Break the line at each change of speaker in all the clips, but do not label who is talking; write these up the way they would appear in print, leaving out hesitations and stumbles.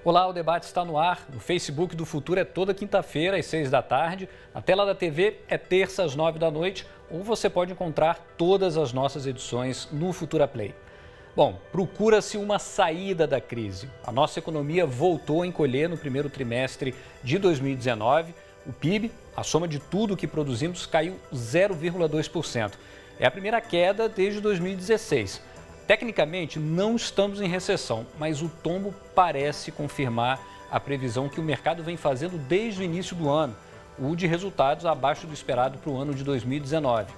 Olá, o debate está no ar. No Facebook do Futuro é toda quinta-feira, às 6 da tarde. Na tela da TV é terça, às 9 da noite. Ou você pode encontrar todas as nossas edições no Futura Play. Bom, procura-se uma saída da crise. A nossa economia voltou a encolher no primeiro trimestre de 2019. O PIB, a soma de tudo que produzimos, caiu 0,2%. É a primeira queda desde 2016. Tecnicamente, não estamos em recessão, mas o tombo parece confirmar a previsão que o mercado vem fazendo desde o início do ano, o de resultados abaixo do esperado para o ano de 2019.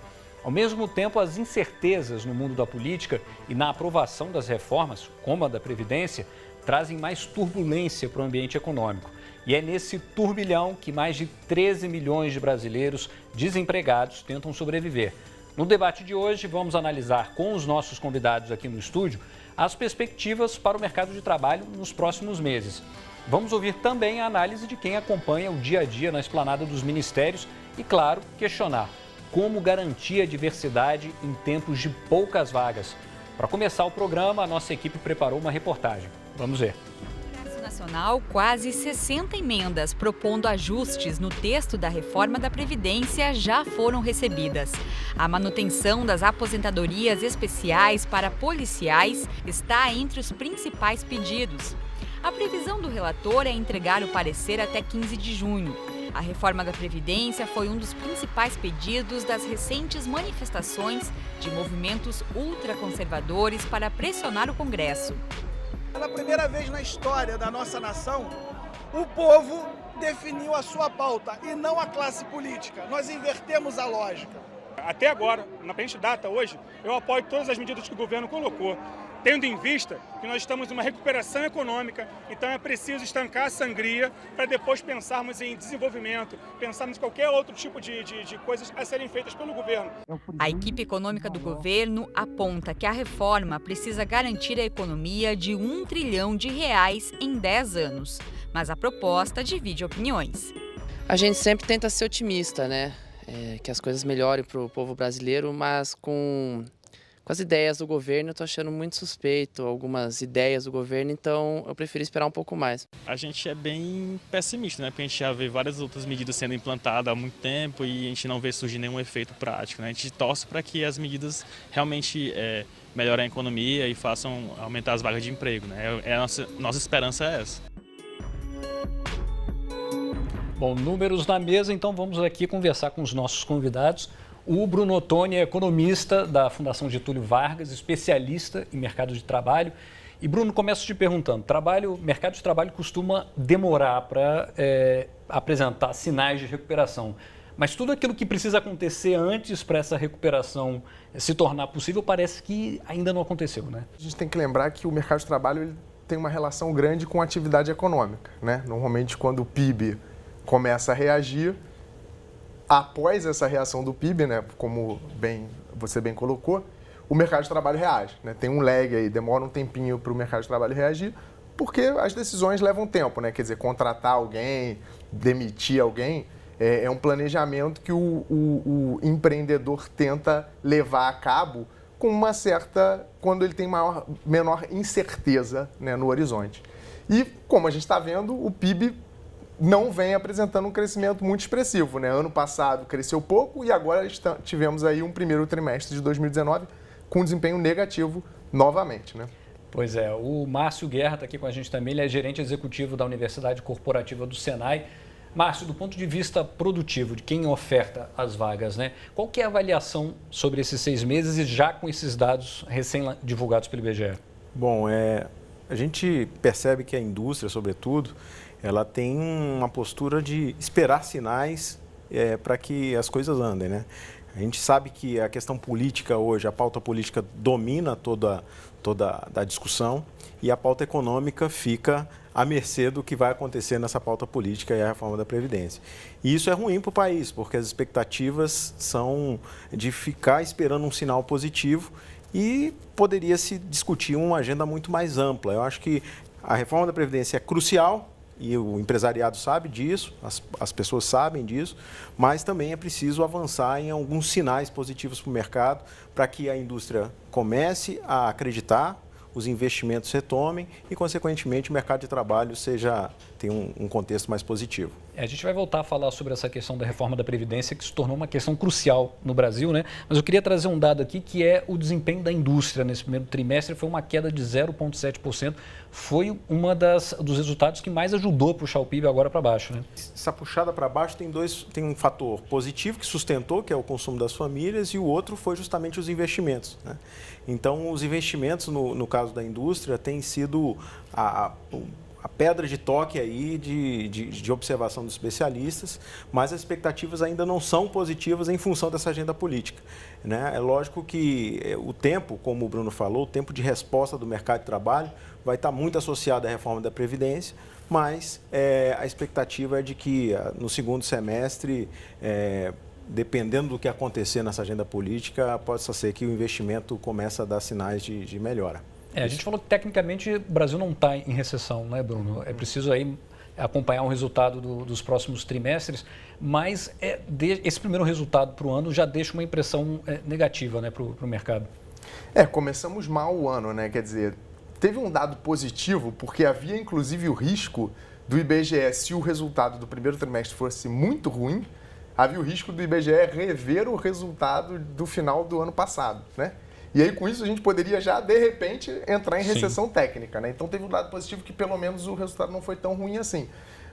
Ao mesmo tempo, as incertezas no mundo da política e na aprovação das reformas, como a da Previdência, trazem mais turbulência para o ambiente econômico. E é nesse turbilhão que mais de 13 milhões de brasileiros desempregados tentam sobreviver. No debate de hoje, vamos analisar com os nossos convidados aqui no estúdio as perspectivas para o mercado de trabalho nos próximos meses. Vamos ouvir também a análise de quem acompanha o dia a dia na esplanada dos ministérios e, claro, questionar como garantir a diversidade em tempos de poucas vagas. Para começar o programa, a nossa equipe preparou uma reportagem. Vamos ver.
Nacional, quase 60 emendas propondo ajustes no texto da reforma da Previdência já foram recebidas. A manutenção das aposentadorias especiais para policiais está entre os principais pedidos. A previsão do relator é entregar o parecer até 15 de junho. A reforma da Previdência foi um dos principais pedidos das recentes manifestações de movimentos ultraconservadores para pressionar o Congresso.
Pela primeira vez na história da nossa nação, o povo definiu a sua pauta e não a classe política. Nós invertemos a lógica.
Até agora, na presente data hoje, eu apoio todas as medidas que o governo colocou, tendo em vista que nós estamos em uma recuperação econômica, então é preciso estancar a sangria para depois pensarmos em desenvolvimento, pensarmos em qualquer outro tipo de coisas a serem feitas pelo governo.
A equipe econômica do governo aponta que a reforma precisa garantir a economia de R$1 trilhão em 10 anos, mas a proposta divide opiniões.
A gente sempre tenta ser otimista, né? Que as coisas melhorem para o povo brasileiro, mas com as ideias do governo eu estou achando muito suspeito, algumas ideias do governo, então eu prefiro esperar um pouco mais.
A gente é bem pessimista, né? Porque a gente já vê várias outras medidas sendo implantadas há muito tempo e a gente não vê surgir nenhum efeito prático, né? A gente torce para que as medidas realmente melhorem a economia e façam aumentar as vagas de emprego, né? A nossa esperança é essa.
Bom, números na mesa, então vamos aqui conversar com os nossos convidados. O Bruno Ottoni é economista da Fundação Getúlio Vargas, especialista em mercado de trabalho. E Bruno, começo te perguntando, mercado de trabalho costuma demorar para apresentar sinais de recuperação. Mas tudo aquilo que precisa acontecer antes para essa recuperação se tornar possível parece que ainda não aconteceu, né?
A gente tem que lembrar que o mercado de trabalho ele tem uma relação grande com a atividade econômica, né? Normalmente, quando o PIB começa a reagir, após essa reação do PIB, né, como você bem colocou, o mercado de trabalho reage, né? Tem um lag aí, demora um tempinho para o mercado de trabalho reagir, porque as decisões levam tempo, né? Quer dizer, contratar alguém, demitir alguém, é um planejamento que o empreendedor tenta levar a cabo com uma certa, quando ele tem menor incerteza, né, no horizonte. E, como a gente está vendo, o PIB não vem apresentando um crescimento muito expressivo, né? Ano passado cresceu pouco e agora tivemos aí um primeiro trimestre de 2019 com desempenho negativo novamente, né?
Pois é, o Márcio Guerra está aqui com a gente também, ele é gerente executivo da Universidade Corporativa do Senai. Márcio, do ponto de vista produtivo, de quem oferta as vagas, né? Qual que é a avaliação sobre esses 6 meses e já com esses dados recém-divulgados pelo IBGE?
Bom, a gente percebe que a indústria, sobretudo, ela tem uma postura de esperar sinais para que as coisas andem, né? A gente sabe que a questão política hoje, a pauta política domina toda a discussão e a pauta econômica fica à mercê do que vai acontecer nessa pauta política e a reforma da Previdência. E isso é ruim para o país, porque as expectativas são de ficar esperando um sinal positivo e poderia se discutir uma agenda muito mais ampla. Eu acho que a reforma da Previdência é crucial, e o empresariado sabe disso, as pessoas sabem disso, mas também é preciso avançar em alguns sinais positivos para o mercado para que a indústria comece a acreditar, os investimentos retomem e, consequentemente, o mercado de trabalho tenha um contexto mais positivo.
A gente vai voltar a falar sobre essa questão da reforma da Previdência, que se tornou uma questão crucial no Brasil, né? Mas eu queria trazer um dado aqui, que é o desempenho da indústria nesse primeiro trimestre. Foi uma queda de 0,7%. Foi dos resultados que mais ajudou a puxar o PIB agora para baixo, né?
Essa puxada para baixo tem um fator positivo que sustentou, que é o consumo das famílias, e o outro foi justamente os investimentos, né? Então, os investimentos, no caso da indústria, têm sido a pedra de toque aí de observação dos especialistas, mas as expectativas ainda não são positivas em função dessa agenda política, né? É lógico que o tempo, como o Bruno falou, o tempo de resposta do mercado de trabalho vai estar muito associado à reforma da Previdência, mas a expectativa é de que no segundo semestre, dependendo do que acontecer nessa agenda política, possa ser que o investimento comece a dar sinais de melhora.
A gente falou que, tecnicamente, o Brasil não está em recessão, né, Bruno? É preciso aí acompanhar o resultado dos próximos trimestres, mas esse primeiro resultado para o ano já deixa uma impressão negativa, né, para o mercado.
Começamos mal o ano, né? Quer dizer, teve um dado positivo, porque havia, inclusive, o risco do IBGE, se o resultado do primeiro trimestre fosse muito ruim, havia o risco do IBGE rever o resultado do final do ano passado, né? E aí, com isso, a gente poderia já, de repente, entrar em recessão técnica, né? Então, teve um dado positivo que, pelo menos, o resultado não foi tão ruim assim.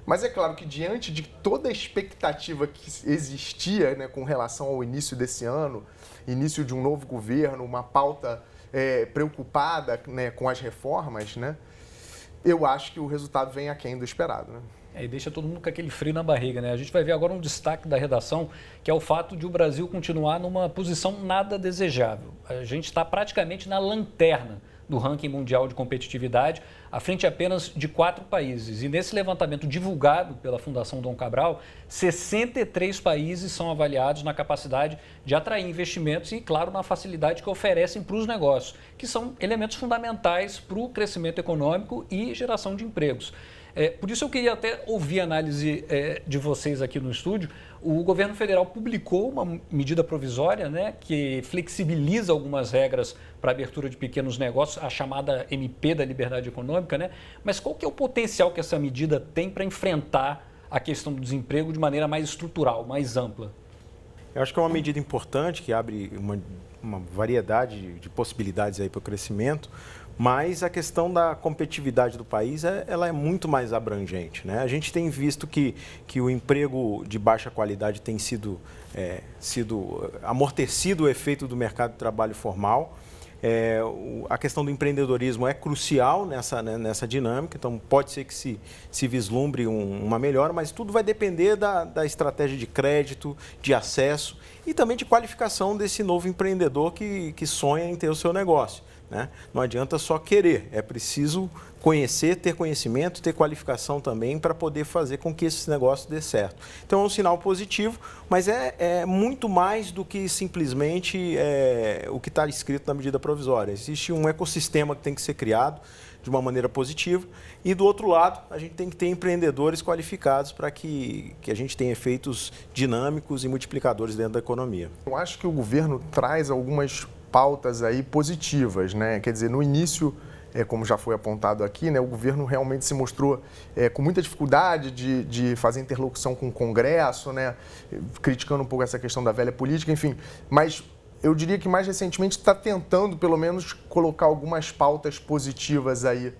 Mas é claro que, diante de toda a expectativa que existia, né, com relação ao início desse ano, início de um novo governo, uma pauta preocupada, né, com as reformas, né, eu acho que o resultado vem aquém do esperado, né?
E deixa todo mundo com aquele frio na barriga, né? A gente vai ver agora um destaque da redação, que é o fato de o Brasil continuar numa posição nada desejável. A gente está praticamente na lanterna do ranking mundial de competitividade, à frente apenas de 4 países. E nesse levantamento divulgado pela Fundação Dom Cabral, 63 países são avaliados na capacidade de atrair investimentos e, claro, na facilidade que oferecem para os negócios, que são elementos fundamentais para o crescimento econômico e geração de empregos. Por isso eu queria até ouvir a análise de vocês aqui no estúdio. O governo federal publicou uma medida provisória, né, que flexibiliza algumas regras para a abertura de pequenos negócios, a chamada MP da Liberdade Econômica, né? Mas qual que é o potencial que essa medida tem para enfrentar a questão do desemprego de maneira mais estrutural, mais ampla?
Eu acho que é uma medida importante que abre uma variedade de possibilidades aí para o crescimento, mas a questão da competitividade do país ela é muito mais abrangente, né? A gente tem visto que o emprego de baixa qualidade tem sido amortecido o efeito do mercado de trabalho formal. A questão do empreendedorismo é crucial nessa dinâmica, então pode ser que se vislumbre uma melhora, mas tudo vai depender da estratégia de crédito, de acesso e também de qualificação desse novo empreendedor que sonha em ter o seu negócio, né? Não adianta só querer, é preciso conhecer, ter conhecimento, ter qualificação também para poder fazer com que esse negócio dê certo. Então é um sinal positivo, mas é muito mais do que simplesmente o que está escrito na medida provisória. Existe um ecossistema que tem que ser criado de uma maneira positiva e, do outro lado, a gente tem que ter empreendedores qualificados para que a gente tenha efeitos dinâmicos e multiplicadores dentro da economia.
Eu acho que o governo traz algumas pautas aí positivas, né? Quer dizer, no início, como já foi apontado aqui, né, o governo realmente se mostrou com muita dificuldade de fazer interlocução com o Congresso, né, criticando um pouco essa questão da velha política, enfim. Mas eu diria que mais recentemente está tentando, pelo menos, colocar algumas pautas positivas aí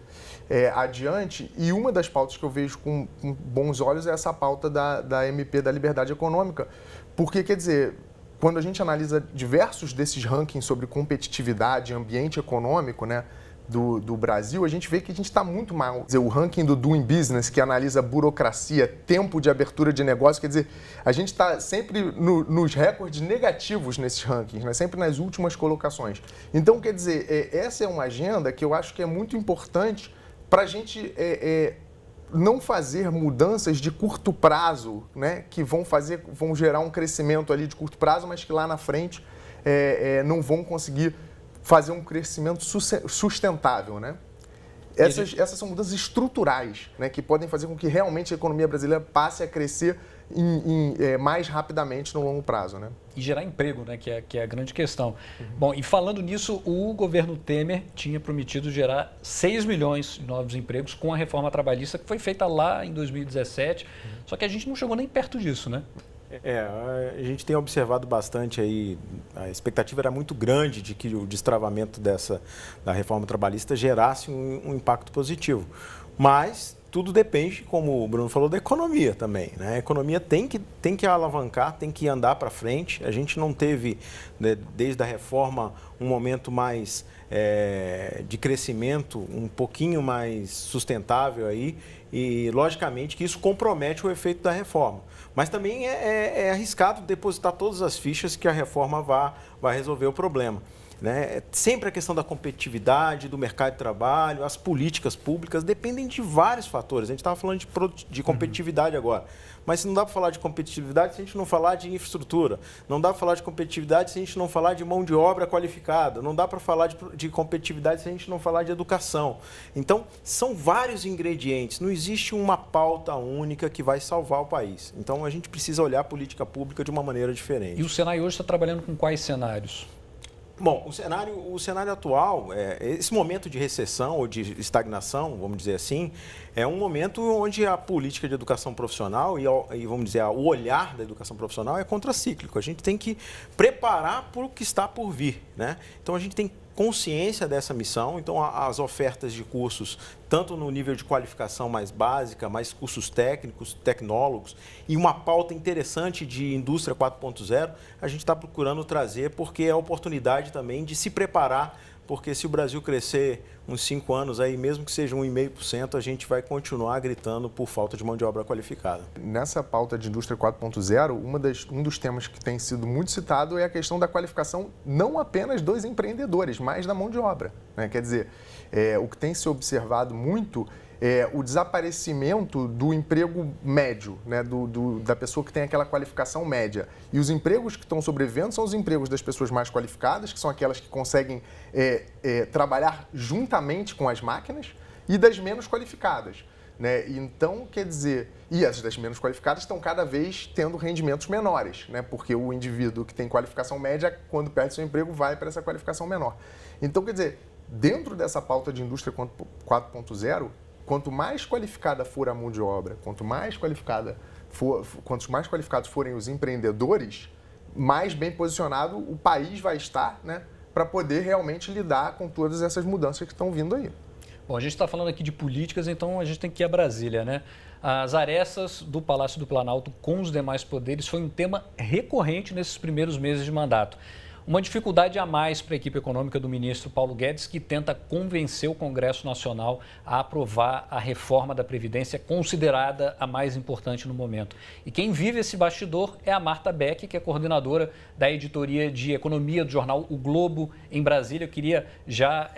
adiante. E uma das pautas que eu vejo com bons olhos é essa pauta da MP da Liberdade Econômica, porque, quer dizer, quando a gente analisa diversos desses rankings sobre competitividade e ambiente econômico, né, do Brasil, a gente vê que a gente está muito mal. Quer dizer, o ranking do Doing Business, que analisa burocracia, tempo de abertura de negócio, quer dizer, a gente está sempre nos recordes negativos nesses rankings, né, sempre nas últimas colocações. Então, quer dizer, essa é uma agenda que eu acho que é muito importante para a gente não fazer mudanças de curto prazo, né, que vão gerar um crescimento ali de curto prazo, mas que lá na frente não vão conseguir fazer um crescimento sustentável, né? Essas são mudanças estruturais, né, que podem fazer com que realmente a economia brasileira passe a crescer mais rapidamente no longo prazo, né?
E gerar emprego, né, que é a grande questão. Bom, e falando nisso, o governo Temer tinha prometido gerar 6 milhões de novos empregos com a reforma trabalhista que foi feita lá em 2017, só que a gente não chegou nem perto disso, né?
A gente tem observado bastante aí, a expectativa era muito grande de que o destravamento da reforma trabalhista gerasse um impacto positivo, mas tudo depende, como o Bruno falou, da economia também, né? A economia tem que alavancar, tem que andar para frente. A gente não teve, né, desde a reforma, um momento mais de crescimento, um pouquinho mais sustentável aí, e logicamente que isso compromete o efeito da reforma. Mas também é arriscado depositar todas as fichas que a reforma vai resolver o problema. Né? Sempre a questão da competitividade, do mercado de trabalho, as políticas públicas dependem de vários fatores. A gente estava falando de competitividade agora, mas não dá para falar de competitividade se a gente não falar de infraestrutura, não dá para falar de competitividade se a gente não falar de mão de obra qualificada, não dá para falar de competitividade se a gente não falar de educação. Então, são vários ingredientes, não existe uma pauta única que vai salvar o país. Então, a gente precisa olhar a política pública de uma maneira diferente.
E o Senai hoje está trabalhando com quais cenários?
Bom, o cenário atual, esse momento de recessão ou de estagnação, vamos dizer assim, é um momento onde a política de educação profissional e vamos dizer, o olhar da educação profissional é contracíclico. A gente tem que preparar para o que está por vir, né? Então, a gente tem consciência dessa missão, então as ofertas de cursos, tanto no nível de qualificação mais básica, mais cursos técnicos, tecnólogos, e uma pauta interessante de indústria 4.0, a gente está procurando trazer, porque é a oportunidade também de se preparar, porque se o Brasil crescer uns 5 anos, aí, mesmo que seja 1,5%, a gente vai continuar gritando por falta de mão de obra qualificada.
Nessa pauta de indústria 4.0, um dos temas que tem sido muito citado é a questão da qualificação não apenas dos empreendedores, mas da mão de obra, né? Quer dizer, o que tem se observado muito é o desaparecimento do emprego médio, né? Da pessoa que tem aquela qualificação média. E os empregos que estão sobrevivendo são os empregos das pessoas mais qualificadas, que são aquelas que conseguem trabalhar juntamente com as máquinas, e das menos qualificadas, né? Então, quer dizer, e as das menos qualificadas estão cada vez tendo rendimentos menores, né? Porque o indivíduo que tem qualificação média, quando perde seu emprego, vai para essa qualificação menor. Então, quer dizer, dentro dessa pauta de indústria 4.0, quanto mais qualificada for a mão de obra, quanto mais qualificados forem os empreendedores, mais bem posicionado o país vai estar, né, para poder realmente lidar com todas essas mudanças que estão vindo aí.
Bom, a gente está falando aqui de políticas, então a gente tem que ir a Brasília, né? As arestas do Palácio do Planalto com os demais poderes foi um tema recorrente nesses primeiros meses de mandato. Uma dificuldade a mais para a equipe econômica do ministro Paulo Guedes, que tenta convencer o Congresso Nacional a aprovar a reforma da Previdência, considerada a mais importante no momento. E quem vive esse bastidor é a Marta Beck, que é coordenadora da editoria de economia do jornal O Globo, em Brasília. Eu queria já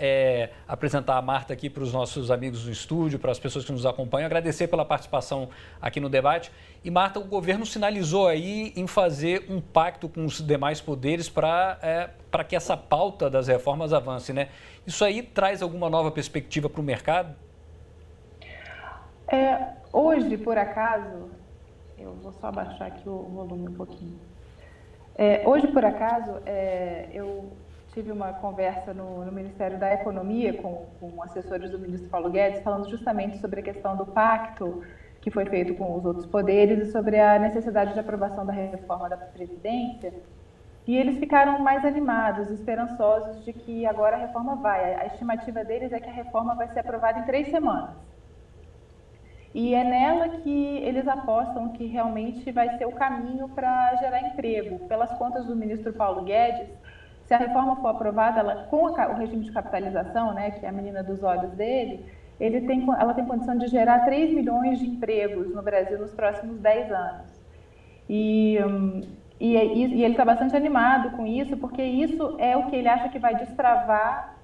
apresentar a Marta aqui para os nossos amigos do estúdio, para as pessoas que nos acompanham, agradecer pela participação aqui no debate. E, Marta, o governo sinalizou aí em fazer um pacto com os demais poderes para que essa pauta das reformas avance, né? Isso aí traz alguma nova perspectiva para o mercado?
Hoje, por acaso, eu vou só abaixar aqui o volume um pouquinho. Hoje, por acaso, eu tive uma conversa no Ministério da Economia com assessores do ministro Paulo Guedes, falando justamente sobre a questão do pacto que foi feito com os outros poderes e sobre a necessidade de aprovação da reforma da Previdência. E eles ficaram mais animados, esperançosos de que agora a reforma vai. A estimativa deles é que a reforma vai ser aprovada em 3 semanas. E é nela que eles apostam que realmente vai ser o caminho para gerar emprego. Pelas contas do ministro Paulo Guedes, se a reforma for aprovada, ela, com o regime de capitalização, né, que é a menina dos olhos dele, ela tem condição de gerar 3 milhões de empregos no Brasil nos próximos 10 anos. E ele está bastante animado com isso, porque isso é o que ele acha que vai destravar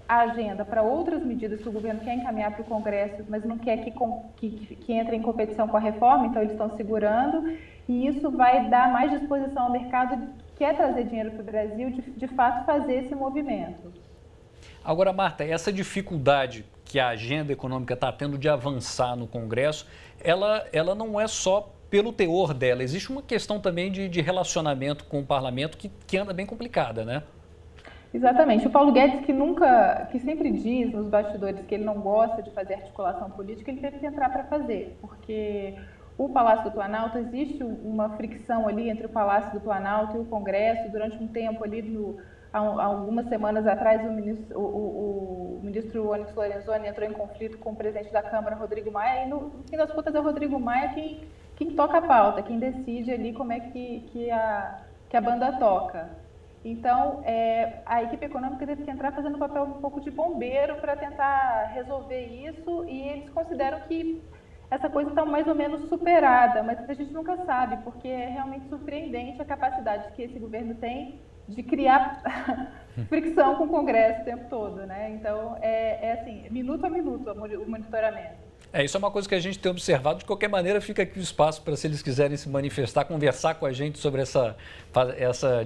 a agenda para outras medidas que o governo quer encaminhar para o Congresso, mas não quer que entre em competição com a reforma, então eles estão segurando, e isso vai dar mais disposição ao mercado que quer trazer dinheiro para o Brasil, de fato fazer esse movimento.
Agora, Marta, essa dificuldade que a agenda econômica está tendo de avançar no Congresso, ela não é só pelo teor dela, existe uma questão também de relacionamento com o parlamento que anda bem complicada, né?
Exatamente. O Paulo Guedes, que sempre diz nos bastidores que ele não gosta de fazer articulação política, ele teve que entrar para fazer, porque o Palácio do Planalto, existe uma fricção ali entre o Palácio do Planalto e o Congresso. Durante um tempo ali, há algumas semanas atrás, o ministro Onyx Lorenzoni entrou em conflito com o presidente da Câmara, Rodrigo Maia, e no fim das contas é o Rodrigo Maia quem toca a pauta, quem decide ali como é que a banda toca. Então, a equipe econômica teve que entrar fazendo um papel um pouco de bombeiro para tentar resolver isso, e eles consideram que essa coisa está mais ou menos superada, mas a gente nunca sabe, porque é realmente surpreendente a capacidade que esse governo tem de criar fricção com o Congresso o tempo todo, né? Então, assim, minuto a minuto o monitoramento.
Isso é uma coisa que a gente tem observado. De qualquer maneira, fica aqui o espaço para, se eles quiserem se manifestar, conversar com a gente sobre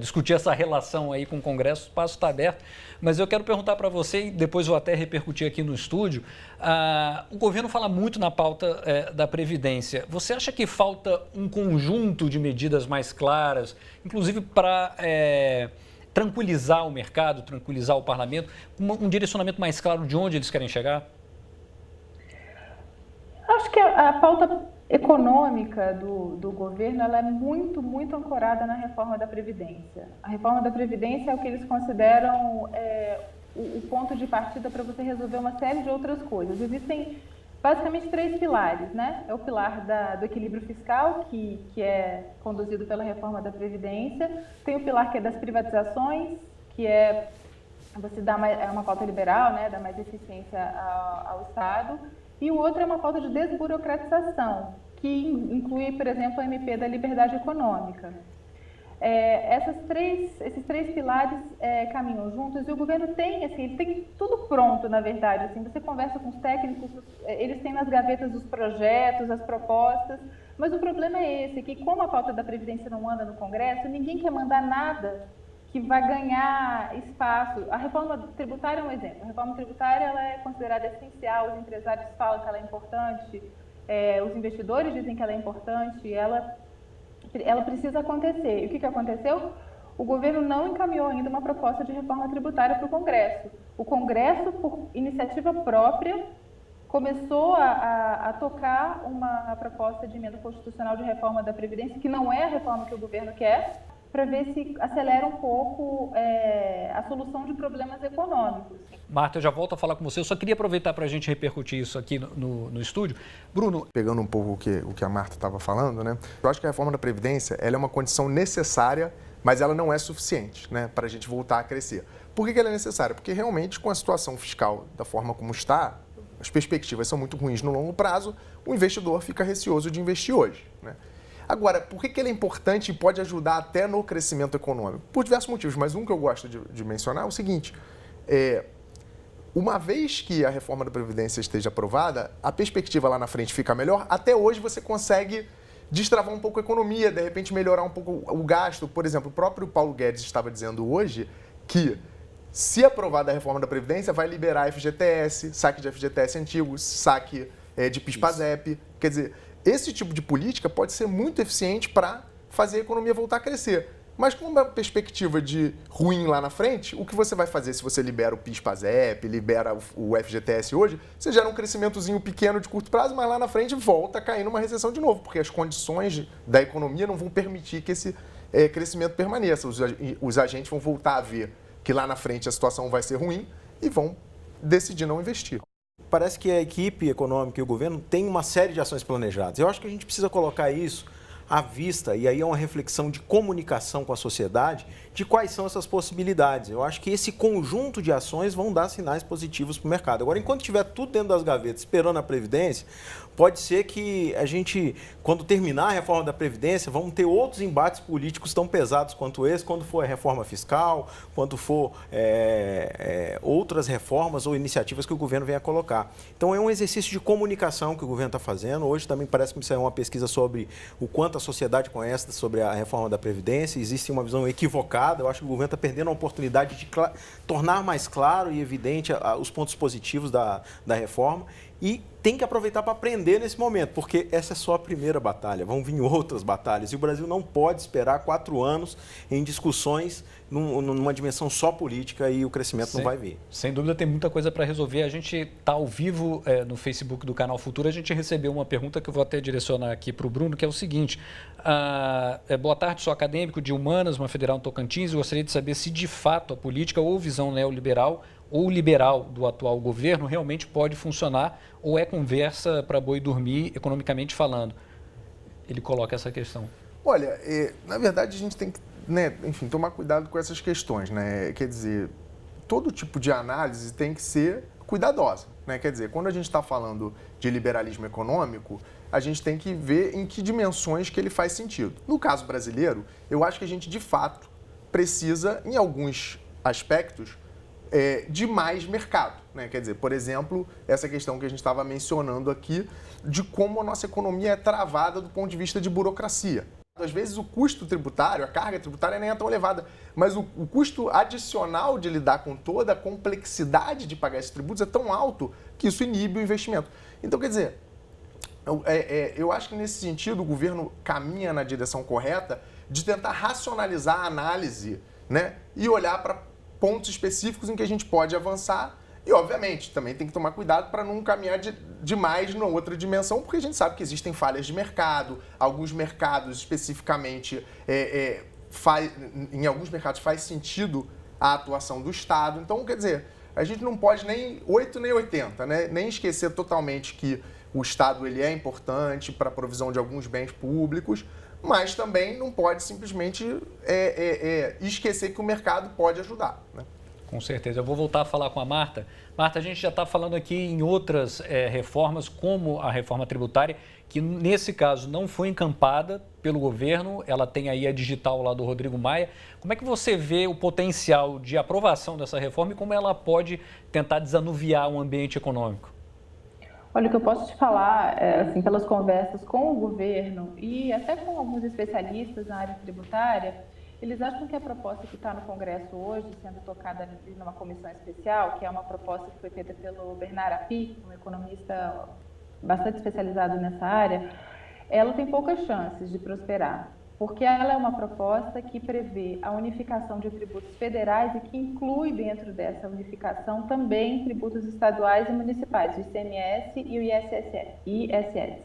discutir essa relação aí com o Congresso, o espaço está aberto. Mas eu quero perguntar para você, e depois vou até repercutir aqui no estúdio, o governo fala muito na pauta da Previdência. Você acha que falta um conjunto de medidas mais claras, inclusive para tranquilizar o mercado, tranquilizar o parlamento, um direcionamento mais claro de onde eles querem chegar?
Acho que a pauta econômica do governo ela é muito, muito ancorada na reforma da Previdência. A reforma da Previdência é o que eles consideram o ponto de partida para você resolver uma série de outras coisas. Existem basicamente 3 pilares, né? É o pilar do equilíbrio fiscal, que é conduzido pela reforma da Previdência. Tem o pilar que é das privatizações, que você dá uma pauta liberal, né? Dá mais eficiência ao Estado. E o outro é uma pauta de desburocratização, que inclui, por exemplo, a MP da liberdade econômica. Esses três pilares caminham juntos, e o governo tem, assim, ele tem tudo pronto, na verdade. Assim, você conversa com os técnicos, eles têm nas gavetas os projetos, as propostas, mas o problema é esse, que como a pauta da Previdência não anda no Congresso, ninguém quer mandar nada que vai ganhar espaço. A reforma tributária é um exemplo. A reforma tributária ela é considerada essencial, os empresários falam que ela é importante, os investidores dizem que ela é importante, ela precisa acontecer. E o que aconteceu? O governo não encaminhou ainda uma proposta de reforma tributária para o Congresso. O Congresso, por iniciativa própria, começou a tocar uma proposta de emenda constitucional de reforma da Previdência, que não é a reforma que o governo quer, para ver se acelera um pouco a solução de problemas econômicos.
Marta, eu já volto a falar com você. Eu só queria aproveitar para a gente repercutir isso aqui no estúdio. Bruno...
Pegando um pouco o que a Marta estava falando, né? Eu acho que a reforma da Previdência ela é uma condição necessária, mas ela não é suficiente, né, para a gente voltar a crescer. Por que ela é necessária? Porque realmente, com a situação fiscal da forma como está, as perspectivas são muito ruins no longo prazo, o investidor fica receoso de investir hoje, né? Agora, por que ela é importante e pode ajudar até no crescimento econômico? Por diversos motivos, mas um que eu gosto de mencionar é o seguinte: uma vez que a reforma da Previdência esteja aprovada, a perspectiva lá na frente fica melhor. Até hoje você consegue destravar um pouco a economia, de repente melhorar um pouco o gasto. Por exemplo, o próprio Paulo Guedes estava dizendo hoje que, se aprovada a reforma da Previdência, vai liberar FGTS, saque de FGTS antigo, saque de PIS/PASEP. Quer dizer, esse tipo de política pode ser muito eficiente para fazer a economia voltar a crescer. Mas com uma perspectiva de ruim lá na frente, o que você vai fazer se você libera o PIS/PASEP, libera o FGTS hoje? Você gera um crescimentozinho pequeno de curto prazo, mas lá na frente volta a cair numa recessão de novo, porque as condições da economia não vão permitir que esse crescimento permaneça. Os agentes vão voltar a ver que lá na frente a situação vai ser ruim e vão decidir não investir.
Parece que a equipe econômica e o governo têm uma série de ações planejadas. Eu acho que a gente precisa colocar isso à vista, e aí é uma reflexão de comunicação com a sociedade, de quais são essas possibilidades. Eu acho que esse conjunto de ações vão dar sinais positivos para o mercado. Agora, enquanto tiver tudo dentro das gavetas, esperando a Previdência, pode ser que a gente, quando terminar a reforma da Previdência, vamos ter outros embates políticos tão pesados quanto esse, quando for a reforma fiscal, quando for outras reformas ou iniciativas que o governo venha colocar. Então, é um exercício de comunicação que o governo está fazendo. Hoje também parece que me saiu uma pesquisa sobre o quanto quanto a sociedade conhece sobre a reforma da Previdência. Existe uma visão equivocada. Eu acho que o governo está perdendo a oportunidade de tornar mais claro e evidente os pontos positivos da reforma. E tem que aproveitar para aprender nesse momento, porque essa é só a primeira batalha, vão vir outras batalhas. E o Brasil não pode esperar 4 anos em discussões numa dimensão só política e o crescimento não vai vir.
Sem dúvida tem muita coisa para resolver. A gente está ao vivo no Facebook do Canal Futuro. A gente recebeu uma pergunta que eu vou até direcionar aqui para o Bruno, que é o seguinte. Boa tarde, sou acadêmico de Humanas, uma federal em Tocantins. Eu gostaria de saber se de fato a política ou visão neoliberal ou liberal do atual governo realmente pode funcionar ou é conversa para boi dormir, economicamente falando. Ele coloca essa questão.
Olha, na verdade a gente tem que, enfim, tomar cuidado com essas questões, né? Quer dizer, todo tipo de análise tem que ser cuidadosa, né? Quer dizer, quando a gente está falando de liberalismo econômico, a gente tem que ver em que dimensões que ele faz sentido. No caso brasileiro, eu acho que a gente, de fato, precisa, em alguns aspectos, de mais mercado, né? Quer dizer, por exemplo, essa questão que a gente estava mencionando aqui de como a nossa economia é travada do ponto de vista de burocracia. Às vezes o custo tributário, a carga tributária nem é tão elevada, mas o custo adicional de lidar com toda a complexidade de pagar esses tributos é tão alto que isso inibe o investimento. Então, quer dizer, eu acho que nesse sentido o governo caminha na direção correta de tentar racionalizar a análise, né? E olhar para pontos específicos em que a gente pode avançar e, obviamente, também tem que tomar cuidado para não caminhar demais numa outra dimensão, porque a gente sabe que existem falhas de mercado, alguns mercados especificamente, em alguns mercados faz sentido a atuação do Estado. Então, quer dizer, a gente não pode nem 8 nem 80, né? Nem esquecer totalmente que o Estado ele é importante para a provisão de alguns bens públicos, mas também não pode simplesmente esquecer que o mercado pode ajudar, né?
Com certeza. Eu vou voltar a falar com a Marta. Marta, a gente já está falando aqui em outras reformas, como a reforma tributária, que nesse caso não foi encampada pelo governo, ela tem aí a digital lá do Rodrigo Maia. Como é que você vê o potencial de aprovação dessa reforma e como ela pode tentar desanuviar o ambiente econômico?
Olha, o que eu posso te falar, assim, pelas conversas com o governo e até com alguns especialistas na área tributária, eles acham que a proposta que está no Congresso hoje, sendo tocada numa comissão especial, que é uma proposta que foi feita pelo Bernard Api, um economista bastante especializado nessa área, ela tem poucas chances de prosperar, porque ela é uma proposta que prevê a unificação de tributos federais e que inclui dentro dessa unificação também tributos estaduais e municipais, o ICMS e o ISS.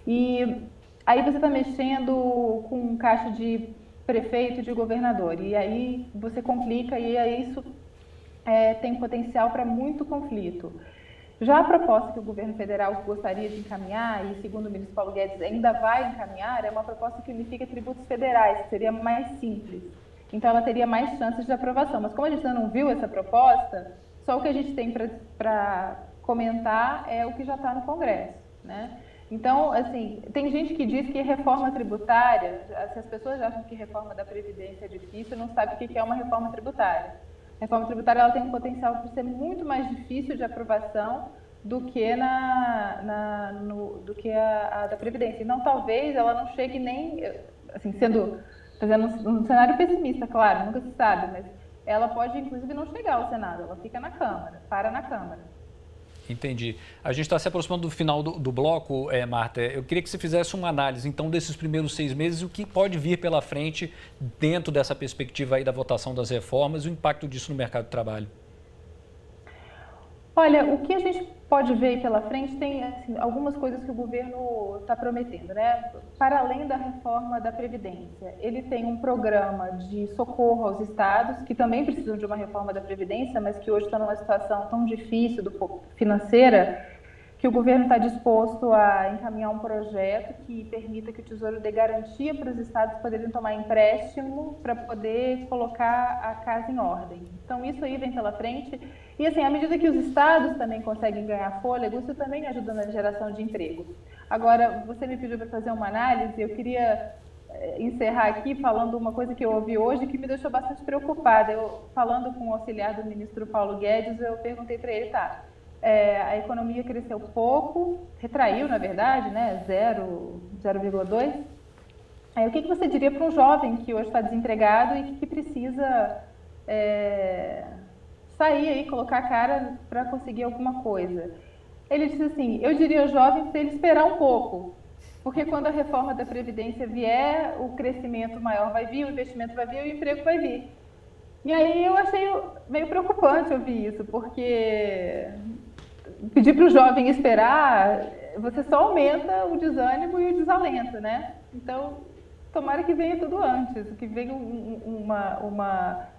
E aí você está mexendo com caixa de prefeito e de governador, e aí você complica e aí isso tem potencial para muito conflito. Já a proposta que o governo federal gostaria de encaminhar, e segundo o ministro Paulo Guedes ainda vai encaminhar, é uma proposta que unifica tributos federais, que seria mais simples. Então ela teria mais chances de aprovação. Mas como a gente ainda não viu essa proposta, só o que a gente tem para comentar é o que já está no Congresso, né? Então, assim, tem gente que diz que reforma tributária, se as pessoas acham que reforma da Previdência é difícil, não sabe o que é uma reforma tributária. A reforma tributária ela tem um potencial para ser muito mais difícil de aprovação do que a da Previdência. Então, talvez ela não chegue nem, assim, fazendo um cenário pessimista, claro, nunca se sabe, mas ela pode, inclusive, não chegar ao Senado, ela fica na Câmara, para na Câmara.
Entendi. A gente está se aproximando do final do bloco, Marta. Eu queria que você fizesse uma análise, então, desses primeiros 6 meses e o que pode vir pela frente dentro dessa perspectiva aí da votação das reformas e o impacto disso no mercado de trabalho.
Olha, o que a gente pode ver aí pela frente tem assim, algumas coisas que o governo está prometendo, né? Para além da reforma da Previdência, ele tem um programa de socorro aos estados, que também precisam de uma reforma da Previdência, mas que hoje estão numa situação tão difícil financeira, que o governo está disposto a encaminhar um projeto que permita que o Tesouro dê garantia para os estados poderem tomar empréstimo para poder colocar a casa em ordem. Então, isso aí vem pela frente. E, assim, à medida que os estados também conseguem ganhar fôlego, isso também ajuda na geração de emprego. Agora, você me pediu para fazer uma análise, eu queria encerrar aqui falando uma coisa que eu ouvi hoje que me deixou bastante preocupada. Falando com o auxiliar do ministro Paulo Guedes, eu perguntei para ele, a economia cresceu pouco, retraiu, na verdade, né, 0,2%, O que você diria para um jovem que hoje está desempregado e que precisa sair aí, colocar a cara para conseguir alguma coisa? Ele disse assim, eu diria ao jovem para ele esperar um pouco, porque quando a reforma da Previdência vier, o crescimento maior vai vir, o investimento vai vir, o emprego vai vir. E aí eu achei meio preocupante ouvir isso, porque pedir para o jovem esperar, você só aumenta o desânimo e o desalento, né? Então, tomara que venha tudo antes, que venha uma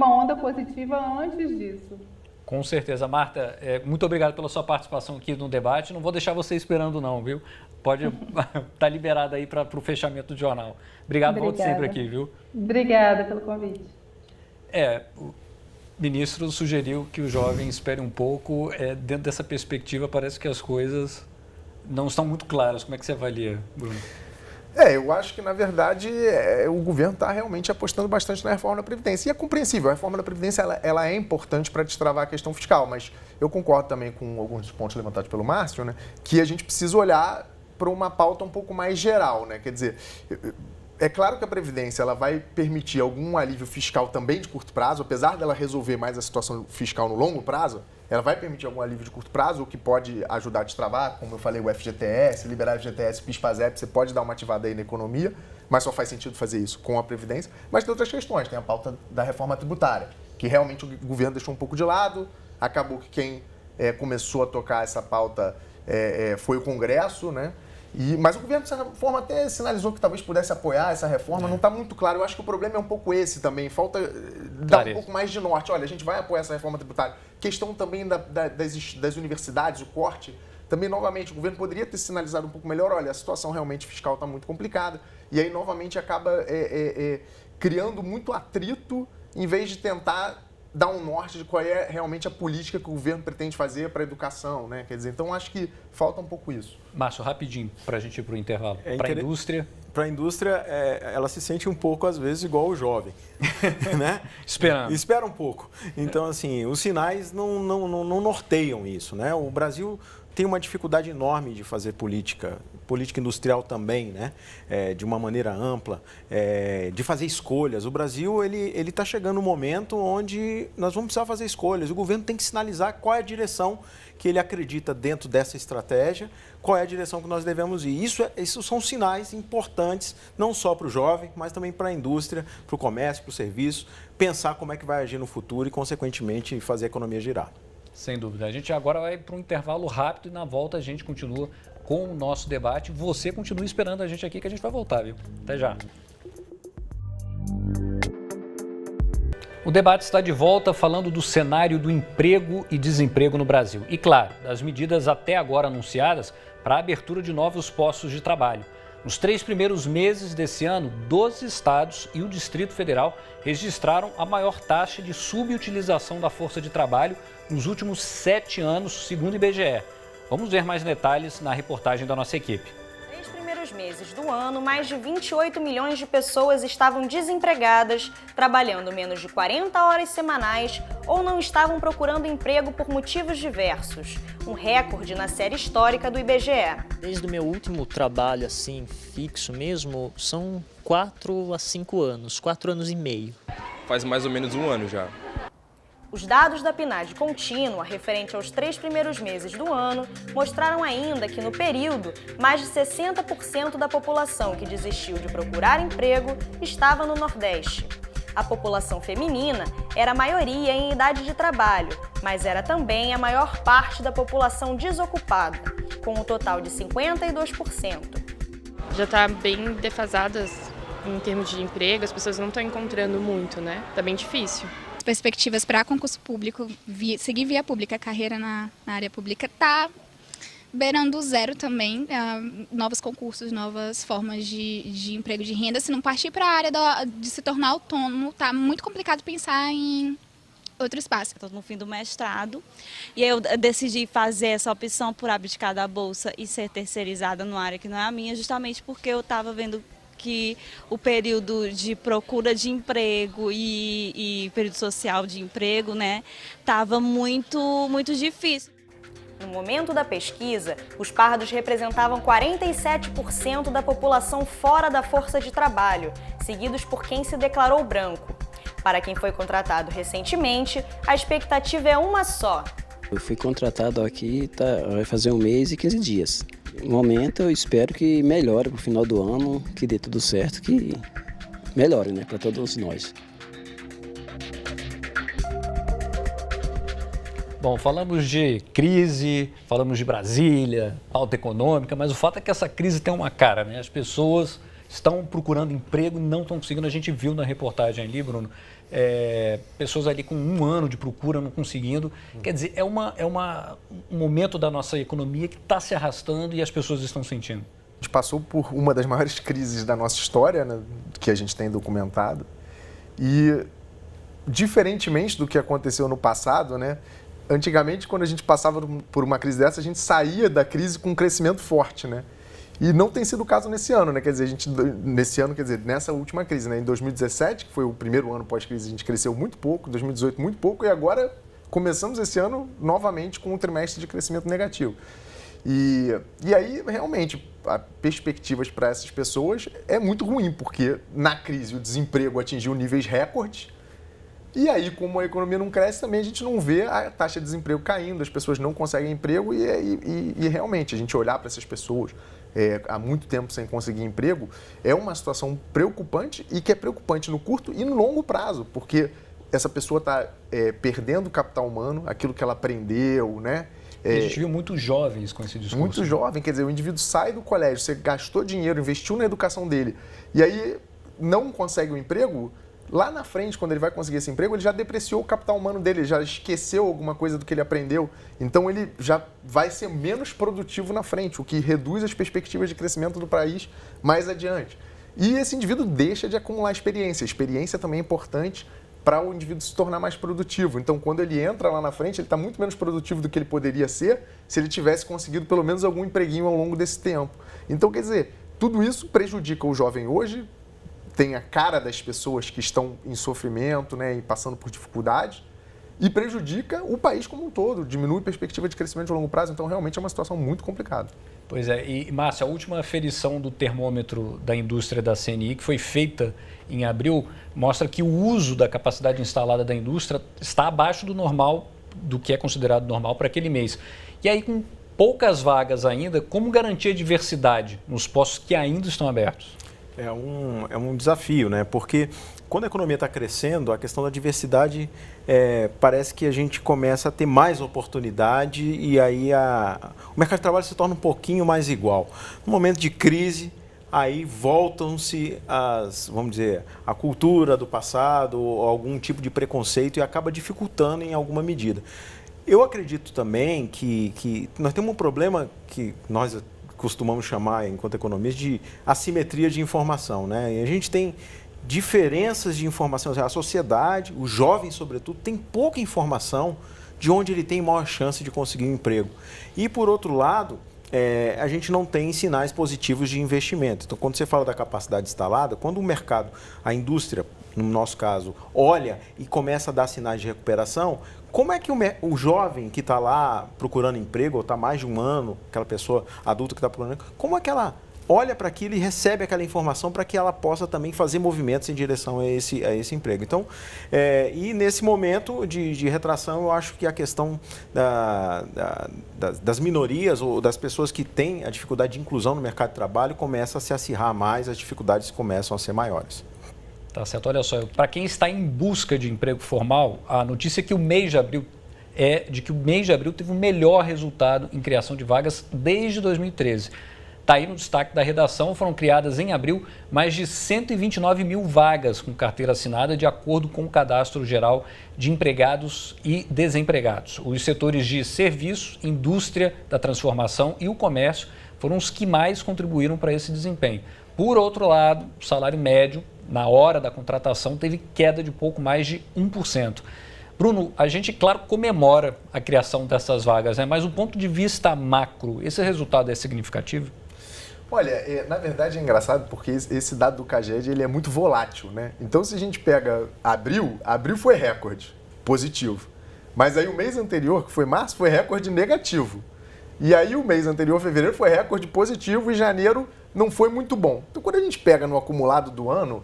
onda positiva antes disso.
Com certeza. Marta, muito obrigado pela sua participação aqui no debate. Não vou deixar você esperando não, viu? Pode estar liberada aí para o fechamento do jornal. Obrigado, volte sempre aqui, viu?
Obrigada pelo convite.
O ministro sugeriu que o jovem espere um pouco. Dentro dessa perspectiva, parece que as coisas não estão muito claras. Como é que você avalia, Bruno?
Eu acho que, na verdade, o governo está realmente apostando bastante na reforma da Previdência. E é compreensível, a reforma da Previdência ela é importante para destravar a questão fiscal, mas eu concordo também com alguns dos pontos levantados pelo Márcio, né, que a gente precisa olhar para uma pauta um pouco mais geral, né? Quer dizer, é claro que a Previdência ela vai permitir algum alívio fiscal também de curto prazo, apesar dela resolver mais a situação fiscal no longo prazo, ela vai permitir algum alívio de curto prazo, o que pode ajudar a destravar, como eu falei, o FGTS, liberar o FGTS, PIS/PASEP, você pode dar uma ativada aí na economia, mas só faz sentido fazer isso com a Previdência. Mas tem outras questões, tem a pauta da reforma tributária, que realmente o governo deixou um pouco de lado, acabou que quem começou a tocar essa pauta foi o Congresso, né? Mas o governo, de certa forma, até sinalizou que talvez pudesse apoiar essa reforma. Não está muito claro. Eu acho que o problema é um pouco esse também. Falta dar um pouco mais de norte. Olha, a gente vai apoiar essa reforma tributária. Questão também das universidades, o corte. Também, novamente, o governo poderia ter sinalizado um pouco melhor. Olha, a situação realmente fiscal está muito complicada. E aí, novamente, acaba criando muito atrito em vez de tentar dar um norte de qual é realmente a política que o governo pretende fazer para a educação, né? Quer dizer, então acho que falta um pouco isso.
Márcio, rapidinho, para a gente ir para o intervalo. Para a indústria?
Para a indústria, ela se sente um pouco, às vezes, igual o jovem, né?
Esperando.
Espera um pouco. Então, assim, os sinais não norteiam isso, né? O Brasil tem uma dificuldade enorme de fazer política industrial também, né? De uma maneira ampla, de fazer escolhas. O Brasil ele está chegando um momento onde nós vamos precisar fazer escolhas. O governo tem que sinalizar qual é a direção que ele acredita dentro dessa estratégia, qual é a direção que nós devemos ir. Isso são sinais importantes, não só para o jovem, mas também para a indústria, para o comércio, para o serviço, pensar como é que vai agir no futuro e, consequentemente, fazer a economia girar.
Sem dúvida. A gente agora vai para um intervalo rápido e na volta a gente continua com o nosso debate. Você continua esperando a gente aqui que a gente vai voltar, viu? Até já. O debate está de volta falando do cenário do emprego e desemprego no Brasil. E, claro, das medidas até agora anunciadas para a abertura de novos postos de trabalho. Nos 3 primeiros meses desse ano, 12 estados e o Distrito Federal registraram a maior taxa de subutilização da força de trabalho nos últimos 7 anos, segundo o IBGE. Vamos ver mais detalhes na reportagem da nossa equipe.
Nos primeiros meses do ano, mais de 28 milhões de pessoas estavam desempregadas, trabalhando menos de 40 horas semanais ou não estavam procurando emprego por motivos diversos. Um recorde na série histórica do IBGE.
Desde o meu último trabalho, assim, fixo mesmo, são 4 a 5 anos, 4 anos e meio.
Faz mais ou menos um ano já.
Os dados da PNAD contínua, referente aos 3 primeiros meses do ano, mostraram ainda que, no período, mais de 60% da população que desistiu de procurar emprego estava no Nordeste. A população feminina era a maioria em idade de trabalho, mas era também a maior parte da população desocupada, com um total de 52%.
Já está bem defasadas em termos de emprego, as pessoas não estão encontrando muito, né? Está bem difícil.
Perspectivas para concurso público, seguir via pública, a carreira na área pública está beirando zero também, novos concursos, novas formas de emprego, de renda. Se não partir para a área de se tornar autônomo, está muito complicado pensar em outro espaço.
Estou no fim do mestrado e eu decidi fazer essa opção por abdicar da bolsa e ser terceirizada numa área que não é a minha, justamente porque eu estava vendo que o período de procura de emprego e período social de emprego, né, estava muito difícil.
No momento da pesquisa, os pardos representavam 47% da população fora da força de trabalho, seguidos por quem se declarou branco. Para quem foi contratado recentemente, a expectativa é uma só.
Eu fui contratado aqui, vai fazer 1 mês e 15 dias. No momento eu espero que melhore para o final do ano, que dê tudo certo, que melhore, né, para todos nós.
Bom, falamos de crise, falamos de Brasília, alta econômica, mas o fato é que essa crise tem uma cara, né? As pessoas estão procurando emprego e não estão conseguindo. A gente viu na reportagem ali, Bruno, pessoas ali com 1 ano de procura não conseguindo. Quer dizer, é um momento da nossa economia que está se arrastando e as pessoas estão sentindo.
A gente passou por uma das maiores crises da nossa história, né, que a gente tem documentado. E, diferentemente do que aconteceu no passado, né, antigamente, quando a gente passava por uma crise dessa, a gente saía da crise com um crescimento forte, né? E não tem sido o caso nesse ano, né? Quer dizer, nessa última crise, né? Em 2017, que foi o primeiro ano pós-crise, a gente cresceu muito pouco, em 2018 muito pouco, e agora começamos esse ano novamente com um trimestre de crescimento negativo. E aí, realmente, as perspectivas para essas pessoas é muito ruim, porque na crise o desemprego atingiu níveis recordes. E aí, como a economia não cresce, também a gente não vê a taxa de desemprego caindo, as pessoas não conseguem emprego e realmente a gente olhar para essas pessoas há muito tempo sem conseguir emprego é uma situação preocupante e que é preocupante no curto e no longo prazo, porque essa pessoa está perdendo capital humano, aquilo que ela aprendeu, né?
A gente viu muitos jovens com esse discurso.
Muito jovem, quer dizer, o indivíduo sai do colégio, você gastou dinheiro, investiu na educação dele e aí não consegue um emprego. Lá na frente, quando ele vai conseguir esse emprego, ele já depreciou o capital humano dele, ele já esqueceu alguma coisa do que ele aprendeu. Então, ele já vai ser menos produtivo na frente, o que reduz as perspectivas de crescimento do país mais adiante. E esse indivíduo deixa de acumular experiência. A experiência também é importante para o indivíduo se tornar mais produtivo. Então, quando ele entra lá na frente, ele está muito menos produtivo do que ele poderia ser se ele tivesse conseguido pelo menos algum empreguinho ao longo desse tempo. Então, quer dizer, tudo isso prejudica o jovem hoje, tem a cara das pessoas que estão em sofrimento, né, e passando por dificuldades, e prejudica o país como um todo, diminui a perspectiva de crescimento de longo prazo, então realmente é uma situação muito complicada.
Pois é, e Márcia, a última aferição do termômetro da indústria da CNI, que foi feita em abril, mostra que o uso da capacidade instalada da indústria está abaixo do normal, do que é considerado normal para aquele mês. E aí, com poucas vagas ainda, como garantir a diversidade nos postos que ainda estão abertos?
É um desafio, né? Porque quando a economia está crescendo, a questão da diversidade parece que a gente começa a ter mais oportunidade e aí o mercado de trabalho se torna um pouquinho mais igual. No momento de crise, aí voltam-se vamos dizer, a cultura do passado ou algum tipo de preconceito e acaba dificultando em alguma medida. Eu acredito também que nós temos um problema que nós costumamos chamar, enquanto economistas, de assimetria de informação, né? E a gente tem diferenças de informação. A sociedade, o jovem, sobretudo, tem pouca informação de onde ele tem maior chance de conseguir um emprego. E, por outro lado, a gente não tem sinais positivos de investimento. Então, quando você fala da capacidade instalada, quando o mercado, a indústria, no nosso caso, olha e começa a dar sinais de recuperação, como é que o jovem que está lá procurando emprego, ou está mais de 1 ano, aquela pessoa adulta que está procurando, como é que ela olha para aquilo e recebe aquela informação para que ela possa também fazer movimentos em direção a esse emprego? Então, e nesse momento de retração, eu acho que a questão das minorias ou das pessoas que têm a dificuldade de inclusão no mercado de trabalho começa a se acirrar mais, as dificuldades começam a ser maiores.
Tá certo, olha só, para quem está em busca de emprego formal, a notícia é que o mês de abril teve o melhor resultado em criação de vagas desde 2013. Está aí no destaque da redação, foram criadas em abril mais de 129 mil vagas com carteira assinada, de acordo com o Cadastro Geral de Empregados e Desempregados. Os setores de serviços, indústria da transformação e o comércio foram os que mais contribuíram para esse desempenho. Por outro lado, o salário médio, na hora da contratação, teve queda de pouco mais de 1%. Bruno, a gente, claro, comemora a criação dessas vagas, né? Mas do ponto de vista macro, esse resultado é significativo?
Olha, na verdade é engraçado porque esse dado do CAGED ele é muito volátil, né? Então, se a gente pega abril foi recorde, positivo. Mas aí o mês anterior, que foi março, foi recorde negativo. E aí o mês anterior, fevereiro, foi recorde positivo e janeiro não foi muito bom. Então, quando a gente pega no acumulado do ano,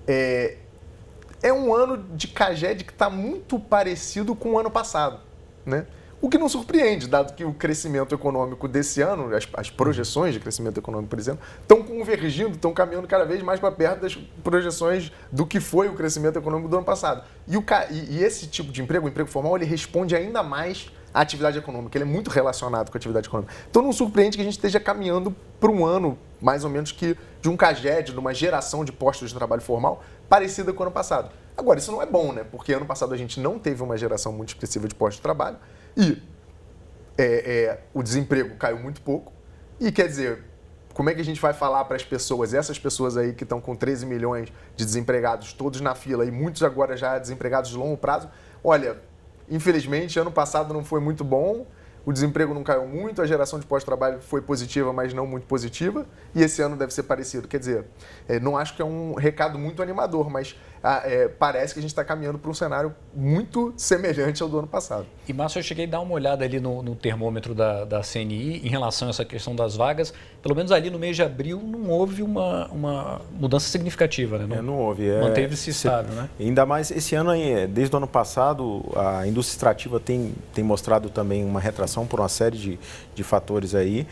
é um ano de CAGED que está muito parecido com o ano passado, né? O que não surpreende, dado que o crescimento econômico desse ano, as projeções de crescimento econômico, por exemplo, estão convergindo, estão caminhando cada vez mais para perto das projeções do que foi o crescimento econômico do ano passado. E esse tipo de emprego, o emprego formal, ele responde ainda mais à atividade econômica, ele é muito relacionado com a atividade econômica. Então não surpreende que a gente esteja caminhando para um ano, mais ou menos, que de um CAGED, de uma geração de postos de trabalho formal, parecida com o ano passado. Agora, isso não é bom, né? Porque ano passado a gente não teve uma geração muito expressiva de postos de trabalho e o desemprego caiu muito pouco. E, quer dizer, como é que a gente vai falar para as pessoas, essas pessoas aí que estão com 13 milhões de desempregados, todos na fila e muitos agora já desempregados de longo prazo? Olha, infelizmente, ano passado não foi muito bom, o desemprego não caiu muito, a geração de pós-trabalho foi positiva, mas não muito positiva, e esse ano deve ser parecido. Quer dizer, não acho que é um recado muito animador, mas parece que a gente está caminhando para um cenário muito semelhante ao do ano passado.
E, Márcio, eu cheguei a dar uma olhada ali no termômetro da CNI em relação a essa questão das vagas. Pelo menos ali no mês de abril não houve uma mudança significativa, né?
Não houve.
Manteve-se estável, né?
Ainda mais esse ano, desde o ano passado, a indústria extrativa tem mostrado também uma retração por uma série de fatores aí,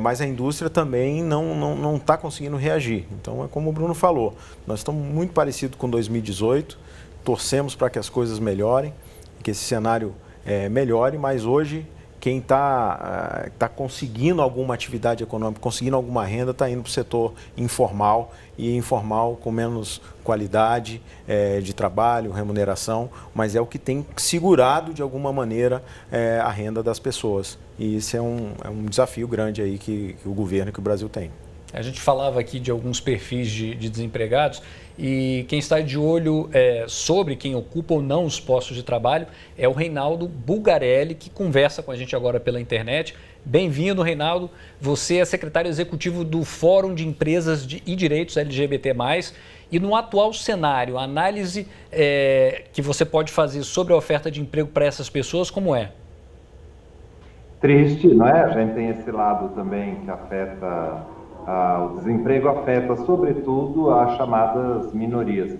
mas a indústria também não está conseguindo reagir. Então, é como o Bruno falou, nós estamos muito parecidos com 2018, torcemos para que as coisas melhorem, que esse cenário melhore, mas hoje quem está conseguindo alguma atividade econômica, conseguindo alguma renda, está indo para o setor informal, e informal com menos qualidade de trabalho, remuneração, mas é o que tem segurado de alguma maneira a renda das pessoas. E isso é um desafio grande aí que o governo e que o Brasil tem.
A gente falava aqui de alguns perfis de desempregados e quem está de olho sobre quem ocupa ou não os postos de trabalho é o Reinaldo Bulgarelli, que conversa com a gente agora pela internet. Bem-vindo, Reinaldo. Você é secretário executivo do Fórum de Empresas e Direitos LGBT+. E no atual cenário, a análise que você pode fazer sobre a oferta de emprego para essas pessoas, como é?
Triste, não é? A gente tem esse lado também que afeta... o desemprego afeta, sobretudo, as chamadas minorias.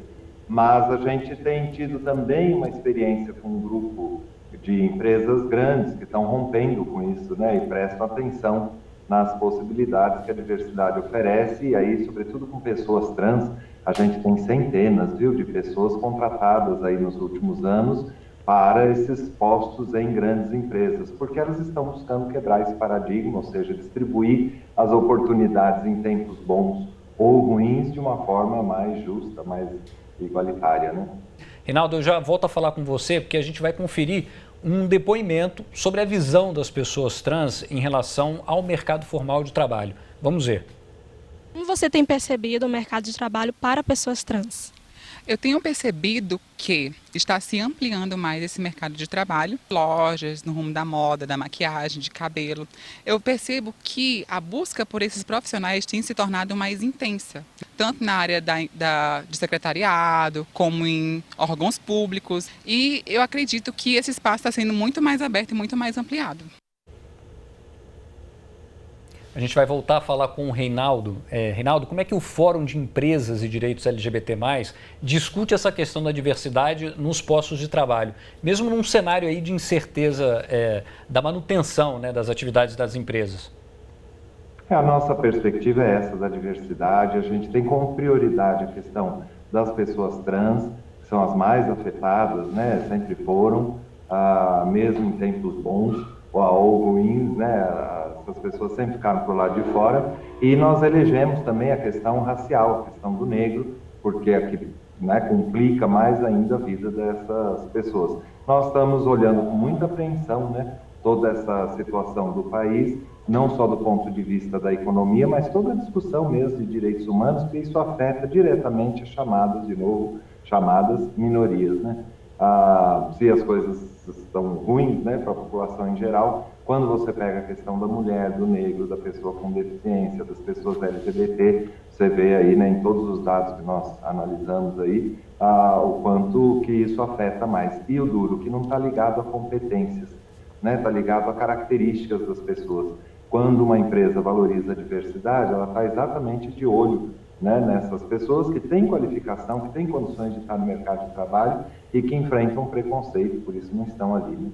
Mas a gente tem tido também uma experiência com um grupo de empresas grandes que estão rompendo com isso, né? E prestam atenção nas possibilidades que a diversidade oferece. E aí, sobretudo com pessoas trans, a gente tem centenas, de pessoas contratadas aí nos últimos anos para esses postos em grandes empresas, porque elas estão buscando quebrar esse paradigma, ou seja, distribuir as oportunidades em tempos bons ou ruins de uma forma mais justa, mais igualitária, né?
Reinaldo, eu já volto a falar com você, porque a gente vai conferir um depoimento sobre a visão das pessoas trans em relação ao mercado formal de trabalho. Vamos ver.
Como você tem percebido o mercado de trabalho para pessoas trans?
Eu tenho percebido que está se ampliando mais esse mercado de trabalho, lojas, no rumo da moda, da maquiagem, de cabelo. Eu percebo que a busca por esses profissionais tem se tornado mais intensa, tanto na área de secretariado, como em órgãos públicos. E eu acredito que esse espaço está sendo muito mais aberto e muito mais ampliado.
A gente vai voltar a falar com o Reinaldo. Reinaldo, como é que o Fórum de Empresas e Direitos LGBT+, discute essa questão da diversidade nos postos de trabalho, mesmo num cenário aí de incerteza da manutenção, né, das atividades das empresas?
A nossa perspectiva é essa da diversidade. A gente tem como prioridade a questão das pessoas trans, que são as mais afetadas, né, sempre foram, mesmo em tempos bons ou ruins, né, as pessoas sempre ficaram por lá de fora, e nós elegemos também a questão racial, a questão do negro, porque aqui, né, complica mais ainda a vida dessas pessoas. Nós estamos olhando com muita apreensão, né, toda essa situação do país, não só do ponto de vista da economia, mas toda a discussão mesmo de direitos humanos, porque isso afeta diretamente as chamadas, de novo, chamadas minorias, né? Se as coisas estão ruins, né, para a população em geral, quando você pega a questão da mulher, do negro, da pessoa com deficiência, das pessoas LGBT, você vê aí, né, em todos os dados que nós analisamos aí, o quanto realmente isso afeta mais. E o duro, que não está ligado a competências, né? Está ligado a características das pessoas. Quando uma empresa valoriza a diversidade, ela está exatamente de olho, né, nessas pessoas que têm qualificação, que têm condições de estar no mercado de trabalho e que enfrentam preconceito, por isso não estão ali, né?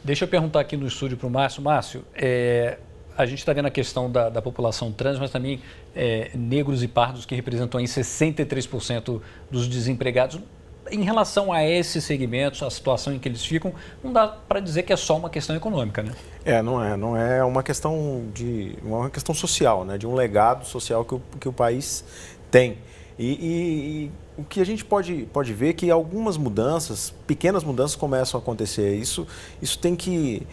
Deixa eu perguntar aqui no estúdio para o Márcio. Márcio, a gente está vendo a questão da população trans, mas também negros e pardos, que representam aí 63% dos desempregados. Em relação a esses segmentos, a situação em que eles ficam, não dá para dizer que é só uma questão econômica, né?
Não é uma questão uma questão social, né? De um legado social que o país tem. E o que a gente pode ver é que algumas mudanças, pequenas mudanças começam a acontecer. Isso tem que,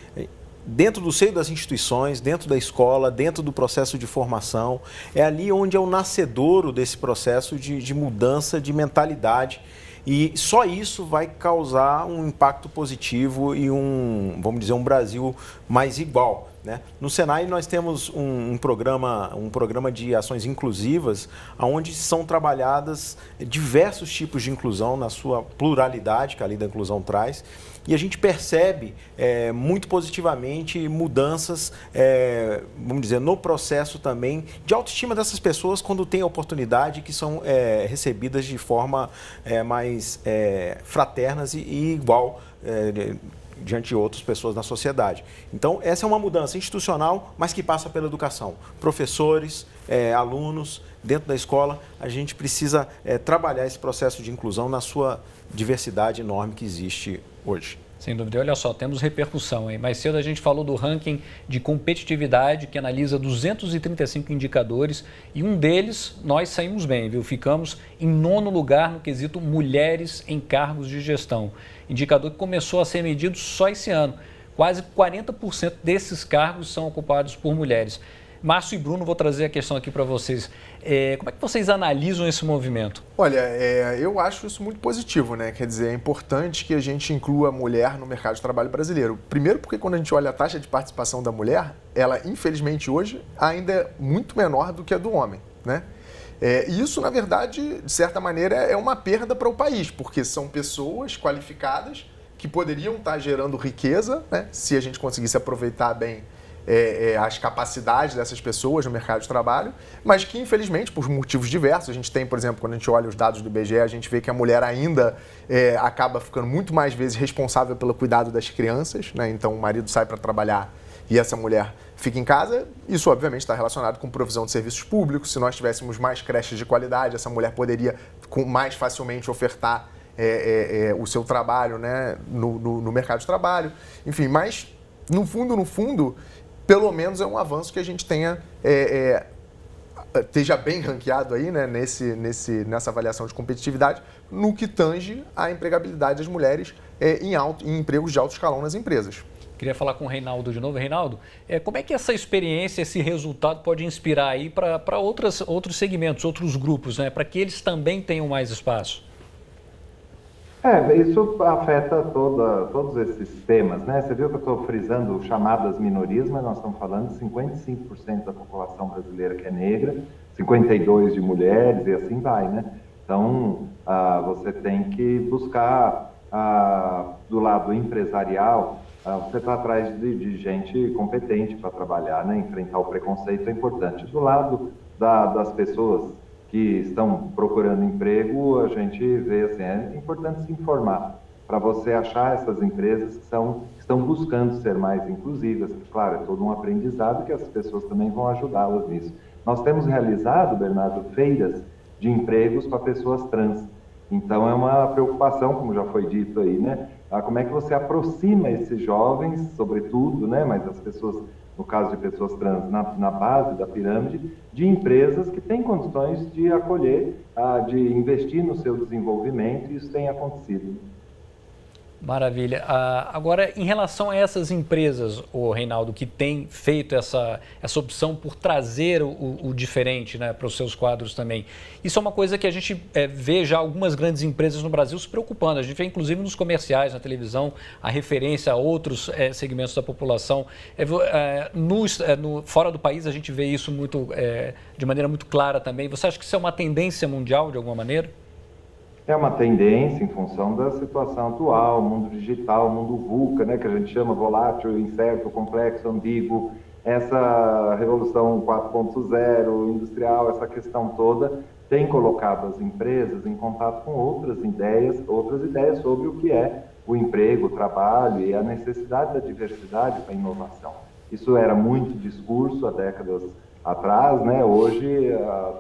dentro do seio das instituições, dentro da escola, dentro do processo de formação, é ali onde é o nascedouro desse processo de mudança de mentalidade. E só isso vai causar um impacto positivo e vamos dizer, um Brasil mais igual, né? No Senai nós temos um programa de ações inclusivas, onde são trabalhadas diversos tipos de inclusão na sua pluralidade, que a Lei da Inclusão traz. E a gente percebe muito positivamente mudanças, vamos dizer, no processo também de autoestima dessas pessoas quando têm a oportunidade, que são recebidas de forma mais fraternas e igual diante de outras pessoas na sociedade. Então, essa é uma mudança institucional, mas que passa pela educação. Professores, alunos, dentro da escola, a gente precisa trabalhar esse processo de inclusão na sua diversidade enorme que existe hoje.
Sem dúvida. Olha só, temos repercussão, hein? Mais cedo a gente falou do ranking de competitividade, que analisa 235 indicadores, e um deles nós saímos bem, viu? Ficamos em 9º lugar no quesito mulheres em cargos de gestão. Indicador que começou a ser medido só esse ano. Quase 40% desses cargos são ocupados por mulheres. Márcio e Bruno, vou trazer a questão aqui para vocês. Como é que vocês analisam esse movimento?
Olha, eu acho isso muito positivo, né? Quer dizer, é importante que a gente inclua a mulher no mercado de trabalho brasileiro. Primeiro porque quando a gente olha a taxa de participação da mulher, ela, infelizmente, hoje ainda é muito menor do que a do homem, né? E isso, na verdade, de certa maneira, é uma perda para o país, porque são pessoas qualificadas que poderiam estar gerando riqueza, né? Se a gente conseguisse aproveitar bem as capacidades dessas pessoas no mercado de trabalho, mas que, infelizmente, por motivos diversos, a gente tem, por exemplo, quando a gente olha os dados do IBGE, a gente vê que a mulher ainda acaba ficando muito mais vezes responsável pelo cuidado das crianças, né? Então, o marido sai para trabalhar e essa mulher fica em casa. Isso, obviamente, está relacionado com provisão de serviços públicos. Se nós tivéssemos mais creches de qualidade, essa mulher poderia mais facilmente ofertar o seu trabalho, né, no mercado de trabalho. Enfim, mas, no fundo, pelo menos é um avanço que a gente esteja bem ranqueado aí, né, nessa avaliação de competitividade, no que tange a empregabilidade das mulheres em empregos de alto escalão nas empresas.
Queria falar com o Reinaldo de novo. Reinaldo, como é que essa experiência, esse resultado pode inspirar aí para outros segmentos, outros grupos, né, para que eles também tenham mais espaço?
Isso afeta todos esses temas, né? Você viu que eu estou frisando chamadas minorias, mas nós estamos falando de 55% da população brasileira que é negra, 52% de mulheres e assim vai, né? Então, você tem que buscar, do lado empresarial, você está atrás de gente competente para trabalhar, né? Enfrentar o preconceito é importante. Do lado das pessoas que estão procurando emprego, a gente vê assim, é importante se informar para você achar essas empresas que estão buscando ser mais inclusivas. Claro, é todo um aprendizado que as pessoas também vão ajudá-las nisso. Nós temos realizado, Bernardo, feiras de empregos para pessoas trans. Então é uma preocupação, como já foi dito aí, né? Como é que você aproxima esses jovens, sobretudo, né? Mas as pessoas, no caso de pessoas trans, na base da pirâmide, de empresas que têm condições de acolher, de investir no seu desenvolvimento, e isso tem acontecido.
Maravilha. Agora, em relação a essas empresas, Reinaldo, que têm feito essa opção por trazer o diferente, né, para os seus quadros também, isso é uma coisa que a gente vê já algumas grandes empresas no Brasil se preocupando. A gente vê, inclusive, nos comerciais, na televisão, a referência a outros segmentos da população. Fora do país, a gente vê isso muito, de maneira muito clara também. Você acha que isso é uma tendência mundial, de alguma maneira?
É uma tendência em função da situação atual, mundo digital, mundo VUCA, né, que a gente chama volátil, incerto, complexo, ambíguo, essa revolução 4.0, industrial, essa questão toda, tem colocado as empresas em contato com outras ideias sobre o que é o emprego, o trabalho e a necessidade da diversidade para a inovação. Isso era muito discurso há décadas atrás, né? Hoje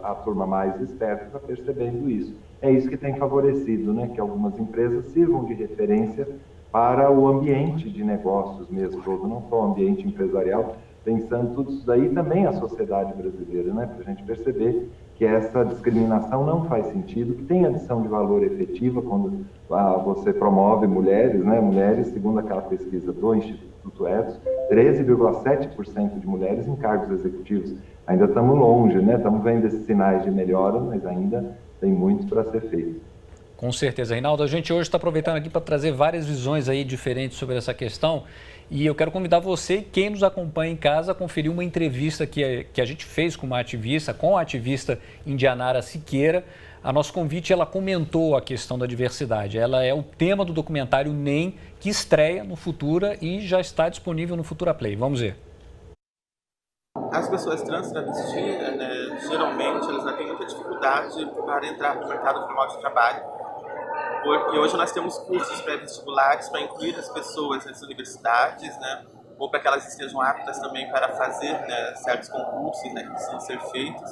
a turma mais esperta está percebendo isso. É isso que tem favorecido, né? Que algumas empresas sirvam de referência para o ambiente de negócios mesmo todo, não só o ambiente empresarial, pensando tudo isso daí também a sociedade brasileira, né? Para a gente perceber que essa discriminação não faz sentido, que tem adição de valor efetiva quando você promove mulheres, né? Mulheres, segundo aquela pesquisa do Instituto Ethos, 13,7% de mulheres em cargos executivos. Ainda estamos longe, né? Estamos vendo esses sinais de melhora, mas ainda tem muito para ser feito.
Com certeza, Reinaldo. A gente hoje está aproveitando aqui para trazer várias visões aí diferentes sobre essa questão. E eu quero convidar você e quem nos acompanha em casa a conferir uma entrevista que a gente fez com a ativista Indianara Siqueira. A nosso convite, ela comentou a questão da diversidade. Ela é o tema do documentário NEM, que estreia no Futura e já está disponível no Futura Play. Vamos ver.
As pessoas trans travestis, geralmente, elas têm muita dificuldade para entrar no mercado formal de trabalho, porque hoje nós temos cursos pré-vestibulares para incluir as pessoas nas universidades, né, ou para que elas estejam aptas também para fazer, né, certos concursos, né, que precisam ser feitos,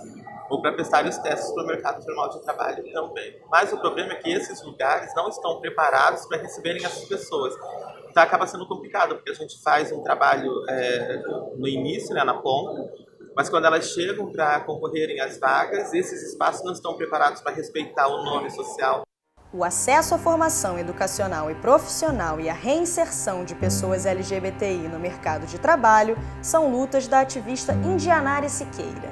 ou para prestar os testes para o mercado formal de trabalho também. Mas o problema é que esses lugares não estão preparados para receberem essas pessoas. Então acaba sendo complicado, porque a gente faz um trabalho no início, né, na ponta, mas quando elas chegam para concorrerem às vagas, esses espaços não estão preparados para respeitar o nome social.
O acesso à formação educacional e profissional e a reinserção de pessoas LGBTI no mercado de trabalho são lutas da ativista Indianara Siqueira.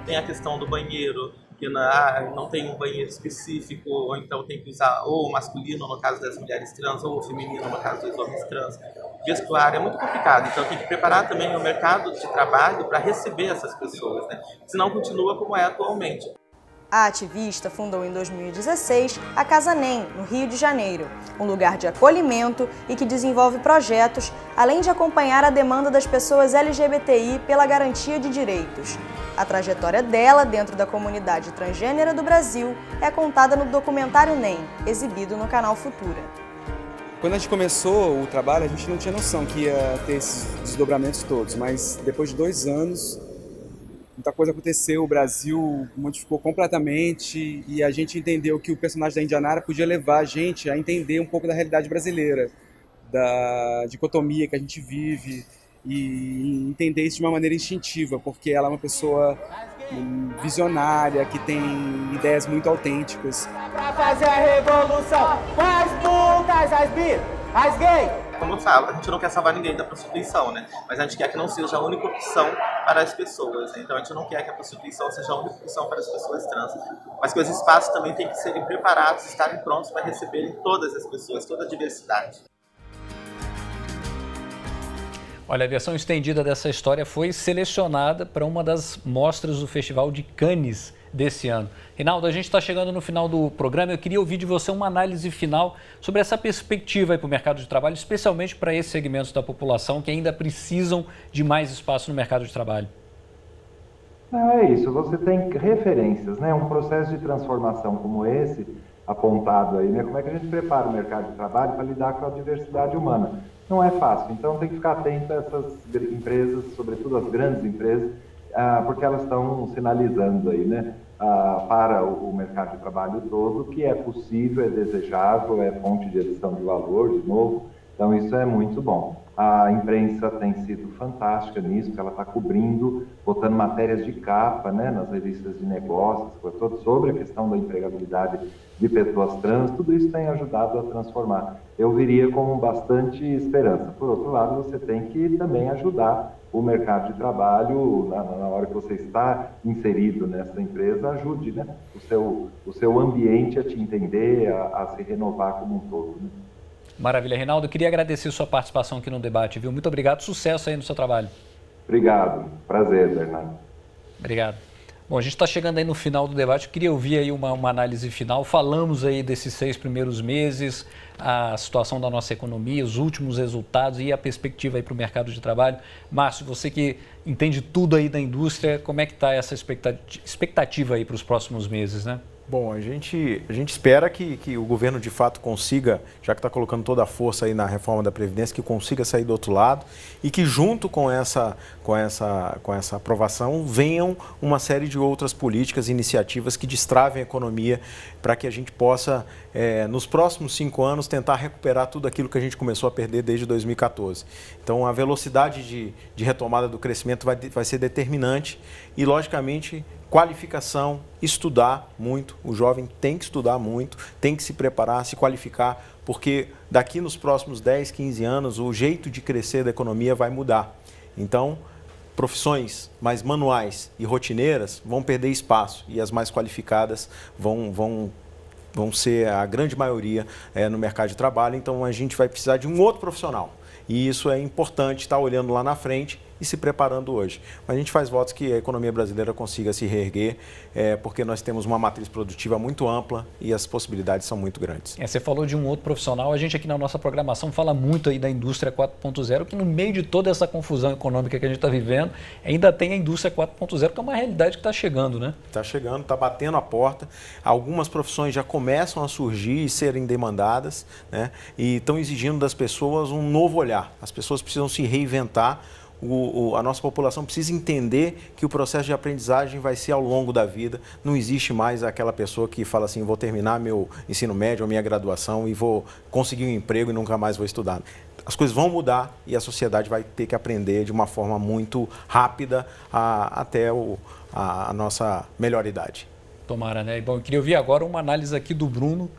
Tem a questão do banheiro, que não tem um banheiro específico, ou então tem que usar ou o masculino, no caso das mulheres trans, ou o feminino, no caso dos homens trans. O vestuário é muito complicado, então tem que preparar também o mercado de trabalho para receber essas pessoas, né? Senão continua como é atualmente.
A ativista fundou em 2016 a Casa NEM, no Rio de Janeiro, um lugar de acolhimento e que desenvolve projetos, além de acompanhar a demanda das pessoas LGBTI pela garantia de direitos. A trajetória dela dentro da comunidade transgênera do Brasil é contada no documentário NEM, exibido no canal Futura.
Quando a gente começou o trabalho, a gente não tinha noção que ia ter esses desdobramentos todos, mas depois de 2 anos, muita coisa aconteceu, o Brasil modificou completamente e a gente entendeu que o personagem da Indianara podia levar a gente a entender um pouco da realidade brasileira, da dicotomia que a gente vive e entender isso de uma maneira instintiva, porque ela é uma pessoa visionária, que tem ideias muito autênticas.
Pra fazer a revolução, mais putas, as bi, as gay.
Como eu falo, a gente não quer salvar ninguém da prostituição, né? Mas a gente quer que não seja a única opção para as pessoas, né? Então a gente não quer que a prostituição seja a única opção para as pessoas trans. Mas que os espaços também têm que serem preparados, estarem prontos para receberem todas as pessoas, toda a diversidade.
Olha, a versão estendida dessa história foi selecionada para uma das mostras do Festival de Cannes desse ano. Reinaldo, a gente está chegando no final do programa. Eu queria ouvir de você uma análise final sobre essa perspectiva para o mercado de trabalho, especialmente para esses segmentos da população que ainda precisam de mais espaço no mercado de trabalho.
É isso, você tem referências, né? Um processo de transformação como esse, apontado aí, né? Como é que a gente prepara o mercado de trabalho para lidar com a diversidade humana? Não é fácil, então tem que ficar atento a essas empresas, sobretudo as grandes empresas, porque elas estão sinalizando aí, né, para o mercado de trabalho todo que é possível, é desejável, é fonte de adição de valor, de novo, então isso é muito bom. A imprensa tem sido fantástica nisso, porque ela está cobrindo, botando matérias de capa, né, nas revistas de negócios, sobre a questão da empregabilidade de pessoas trans, tudo isso tem ajudado a transformar. Eu viria com bastante esperança. Por outro lado, você tem que também ajudar o mercado de trabalho, na hora que você está inserido nessa empresa, ajude, né, o seu ambiente a te entender, a se renovar como um todo, né?
Maravilha, Reinaldo. Eu queria agradecer sua participação aqui no debate, viu? Muito obrigado, sucesso aí no seu trabalho.
Obrigado, prazer, Bernardo.
Obrigado. Bom, a gente está chegando aí no final do debate, eu queria ouvir aí uma análise final. Falamos aí desses 6 primeiros meses, a situação da nossa economia, os últimos resultados e a perspectiva aí para o mercado de trabalho. Márcio, você que entende tudo aí da indústria, como é que está essa expectativa aí para os próximos meses, né?
Bom, a gente espera que o governo de fato consiga, já que está colocando toda a força aí na reforma da Previdência, que consiga sair do outro lado e que junto com essa aprovação venham uma série de outras políticas e iniciativas que destravem a economia para que a gente possa, nos próximos 5 anos, tentar recuperar tudo aquilo que a gente começou a perder desde 2014. Então, a velocidade de retomada do crescimento vai ser determinante e, logicamente, qualificação, estudar muito, o jovem tem que estudar muito, tem que se preparar, se qualificar, porque daqui nos próximos 10, 15 anos o jeito de crescer da economia vai mudar. Então, profissões mais manuais e rotineiras vão perder espaço e as mais qualificadas vão ser a grande maioria no mercado de trabalho, então a gente vai precisar de um outro profissional. E isso é importante estar olhando lá na frente e se preparando hoje. Mas a gente faz votos que a economia brasileira consiga se reerguer, porque nós temos uma matriz produtiva muito ampla e as possibilidades são muito grandes.
Você falou de um outro profissional, a gente aqui na nossa programação fala muito aí da indústria 4.0, que no meio de toda essa confusão econômica que a gente está vivendo, ainda tem a indústria 4.0, que é uma realidade que está chegando, né?
Está chegando, está batendo a porta, algumas profissões já começam a surgir e serem demandadas, né? E estão exigindo das pessoas um novo olhar. As pessoas precisam se reinventar, a nossa população precisa entender que o processo de aprendizagem vai ser ao longo da vida. Não existe mais aquela pessoa que fala assim, vou terminar meu ensino médio ou minha graduação e vou conseguir um emprego e nunca mais vou estudar. As coisas vão mudar e a sociedade vai ter que aprender de uma forma muito rápida até a nossa melhor idade.
Tomara, né? Bom, eu queria ouvir agora uma análise aqui do Bruno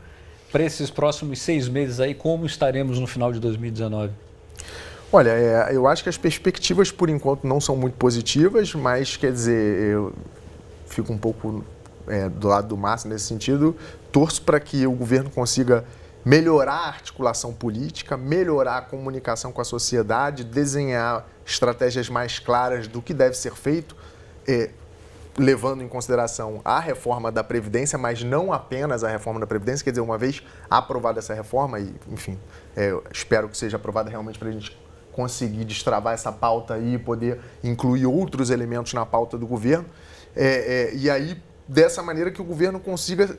para esses próximos 6 meses aí, como estaremos no final de 2019.
Olha, eu acho que as perspectivas, por enquanto, não são muito positivas, mas, quer dizer, eu fico um pouco do lado do Márcio nesse sentido. Torço para que o governo consiga melhorar a articulação política, melhorar a comunicação com a sociedade, desenhar estratégias mais claras do que deve ser feito, levando em consideração a reforma da Previdência, mas não apenas a reforma da Previdência, quer dizer, uma vez aprovada essa reforma, e, enfim, espero que seja aprovada realmente para a gente conseguir destravar essa pauta aí e poder incluir outros elementos na pauta do governo. E aí, dessa maneira que o governo consiga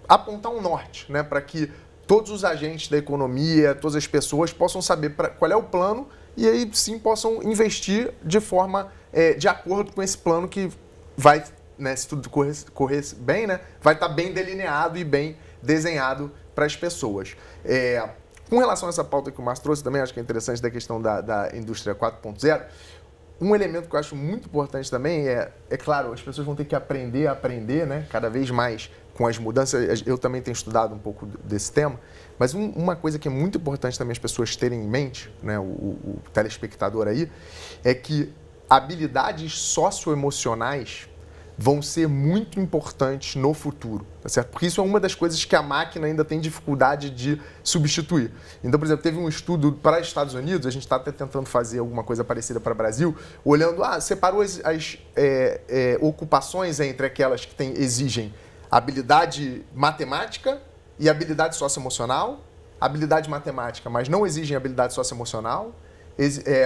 apontar um norte, né, para que todos os agentes da economia, todas as pessoas possam saber qual é o plano e aí sim possam investir de forma, de acordo com esse plano que vai, né, se tudo correr bem, né, vai estar bem delineado e bem desenhado para as pessoas. Com relação a essa pauta que o Márcio trouxe também, acho que é interessante da questão da indústria 4.0, um elemento que eu acho muito importante também é claro, as pessoas vão ter que aprender a aprender, né, cada vez mais com as mudanças. Eu também tenho estudado um pouco desse tema, mas uma coisa que é muito importante também as pessoas terem em mente, né, o telespectador aí, é que habilidades socioemocionais vão ser muito importantes no futuro, tá certo? Porque isso é uma das coisas que a máquina ainda tem dificuldade de substituir. Então, por exemplo, teve um estudo para os Estados Unidos, a gente está até tentando fazer alguma coisa parecida para o Brasil, olhando, separou as ocupações entre aquelas que exigem habilidade matemática e habilidade socioemocional, habilidade matemática, mas não exigem habilidade socioemocional,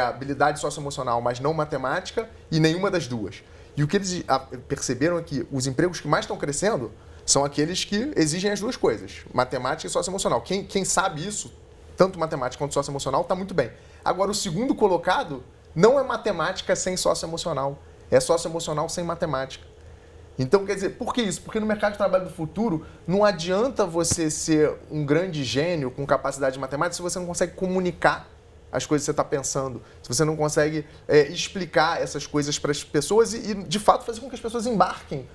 habilidade socioemocional, mas não matemática, e nenhuma das duas. E o que eles perceberam é que os empregos que mais estão crescendo são aqueles que exigem as duas coisas, matemática e socioemocional. Quem sabe isso, tanto matemática quanto socioemocional, está muito bem. Agora, o segundo colocado não é matemática sem socioemocional, é socioemocional sem matemática. Então, quer dizer, por que isso? Porque no mercado de trabalho do futuro não adianta você ser um grande gênio com capacidade de matemática se você não consegue comunicar as coisas que você está pensando, se você não consegue explicar essas coisas para as pessoas e, de fato, fazer com que as pessoas embarquem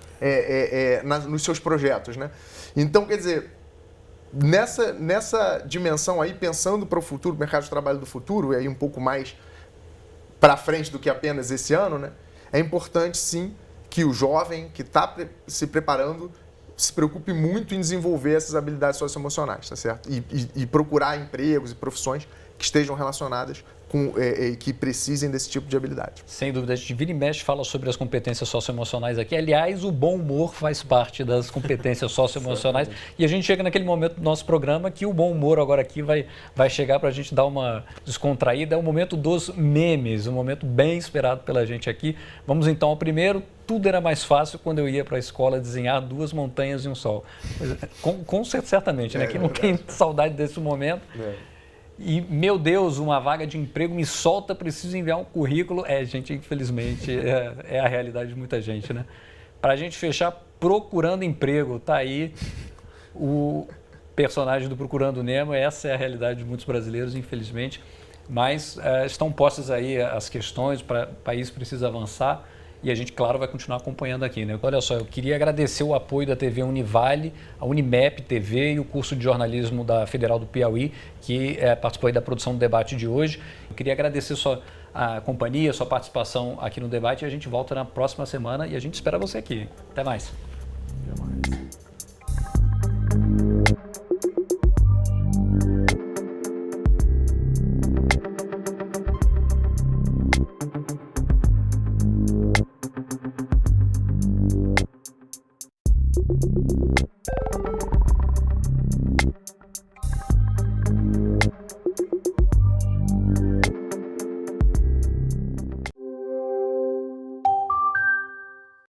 nos seus projetos, né? Então, quer dizer, nessa dimensão aí, pensando para o futuro, mercado de trabalho do futuro, e aí um pouco mais para frente do que apenas esse ano, né? É importante, sim, que o jovem que está se preparando se preocupe muito em desenvolver essas habilidades socioemocionais, tá certo? E procurar empregos e profissões que estejam relacionadas que precisem desse tipo de habilidade.
Sem dúvida, a gente vira e mexe, fala sobre as competências socioemocionais aqui. Aliás, o bom humor faz parte das competências socioemocionais. E a gente chega naquele momento do nosso programa que o bom humor agora aqui vai chegar para a gente dar uma descontraída. É o momento dos memes, um momento bem esperado pela gente aqui. Vamos então ao primeiro. Tudo era mais fácil quando eu ia para a escola desenhar 2 montanhas e um sol. Certamente, né? Quem não tem saudade desse momento. E, meu Deus, uma vaga de emprego me solta, preciso enviar um currículo. Gente, infelizmente, é a realidade de muita gente, né? Para a gente fechar, procurando emprego, tá aí o personagem do Procurando Nemo. Essa é a realidade de muitos brasileiros, infelizmente. Mas estão postas aí as questões, o país precisa avançar. E a gente, claro, vai continuar acompanhando aqui, né? Olha só, eu queria agradecer o apoio da TV Univale, a Unimep TV e o curso de jornalismo da Federal do Piauí, que participou aí da produção do debate de hoje. Eu queria agradecer a companhia, sua participação aqui no debate, e a gente volta na próxima semana e a gente espera você aqui. Até mais.
Até mais.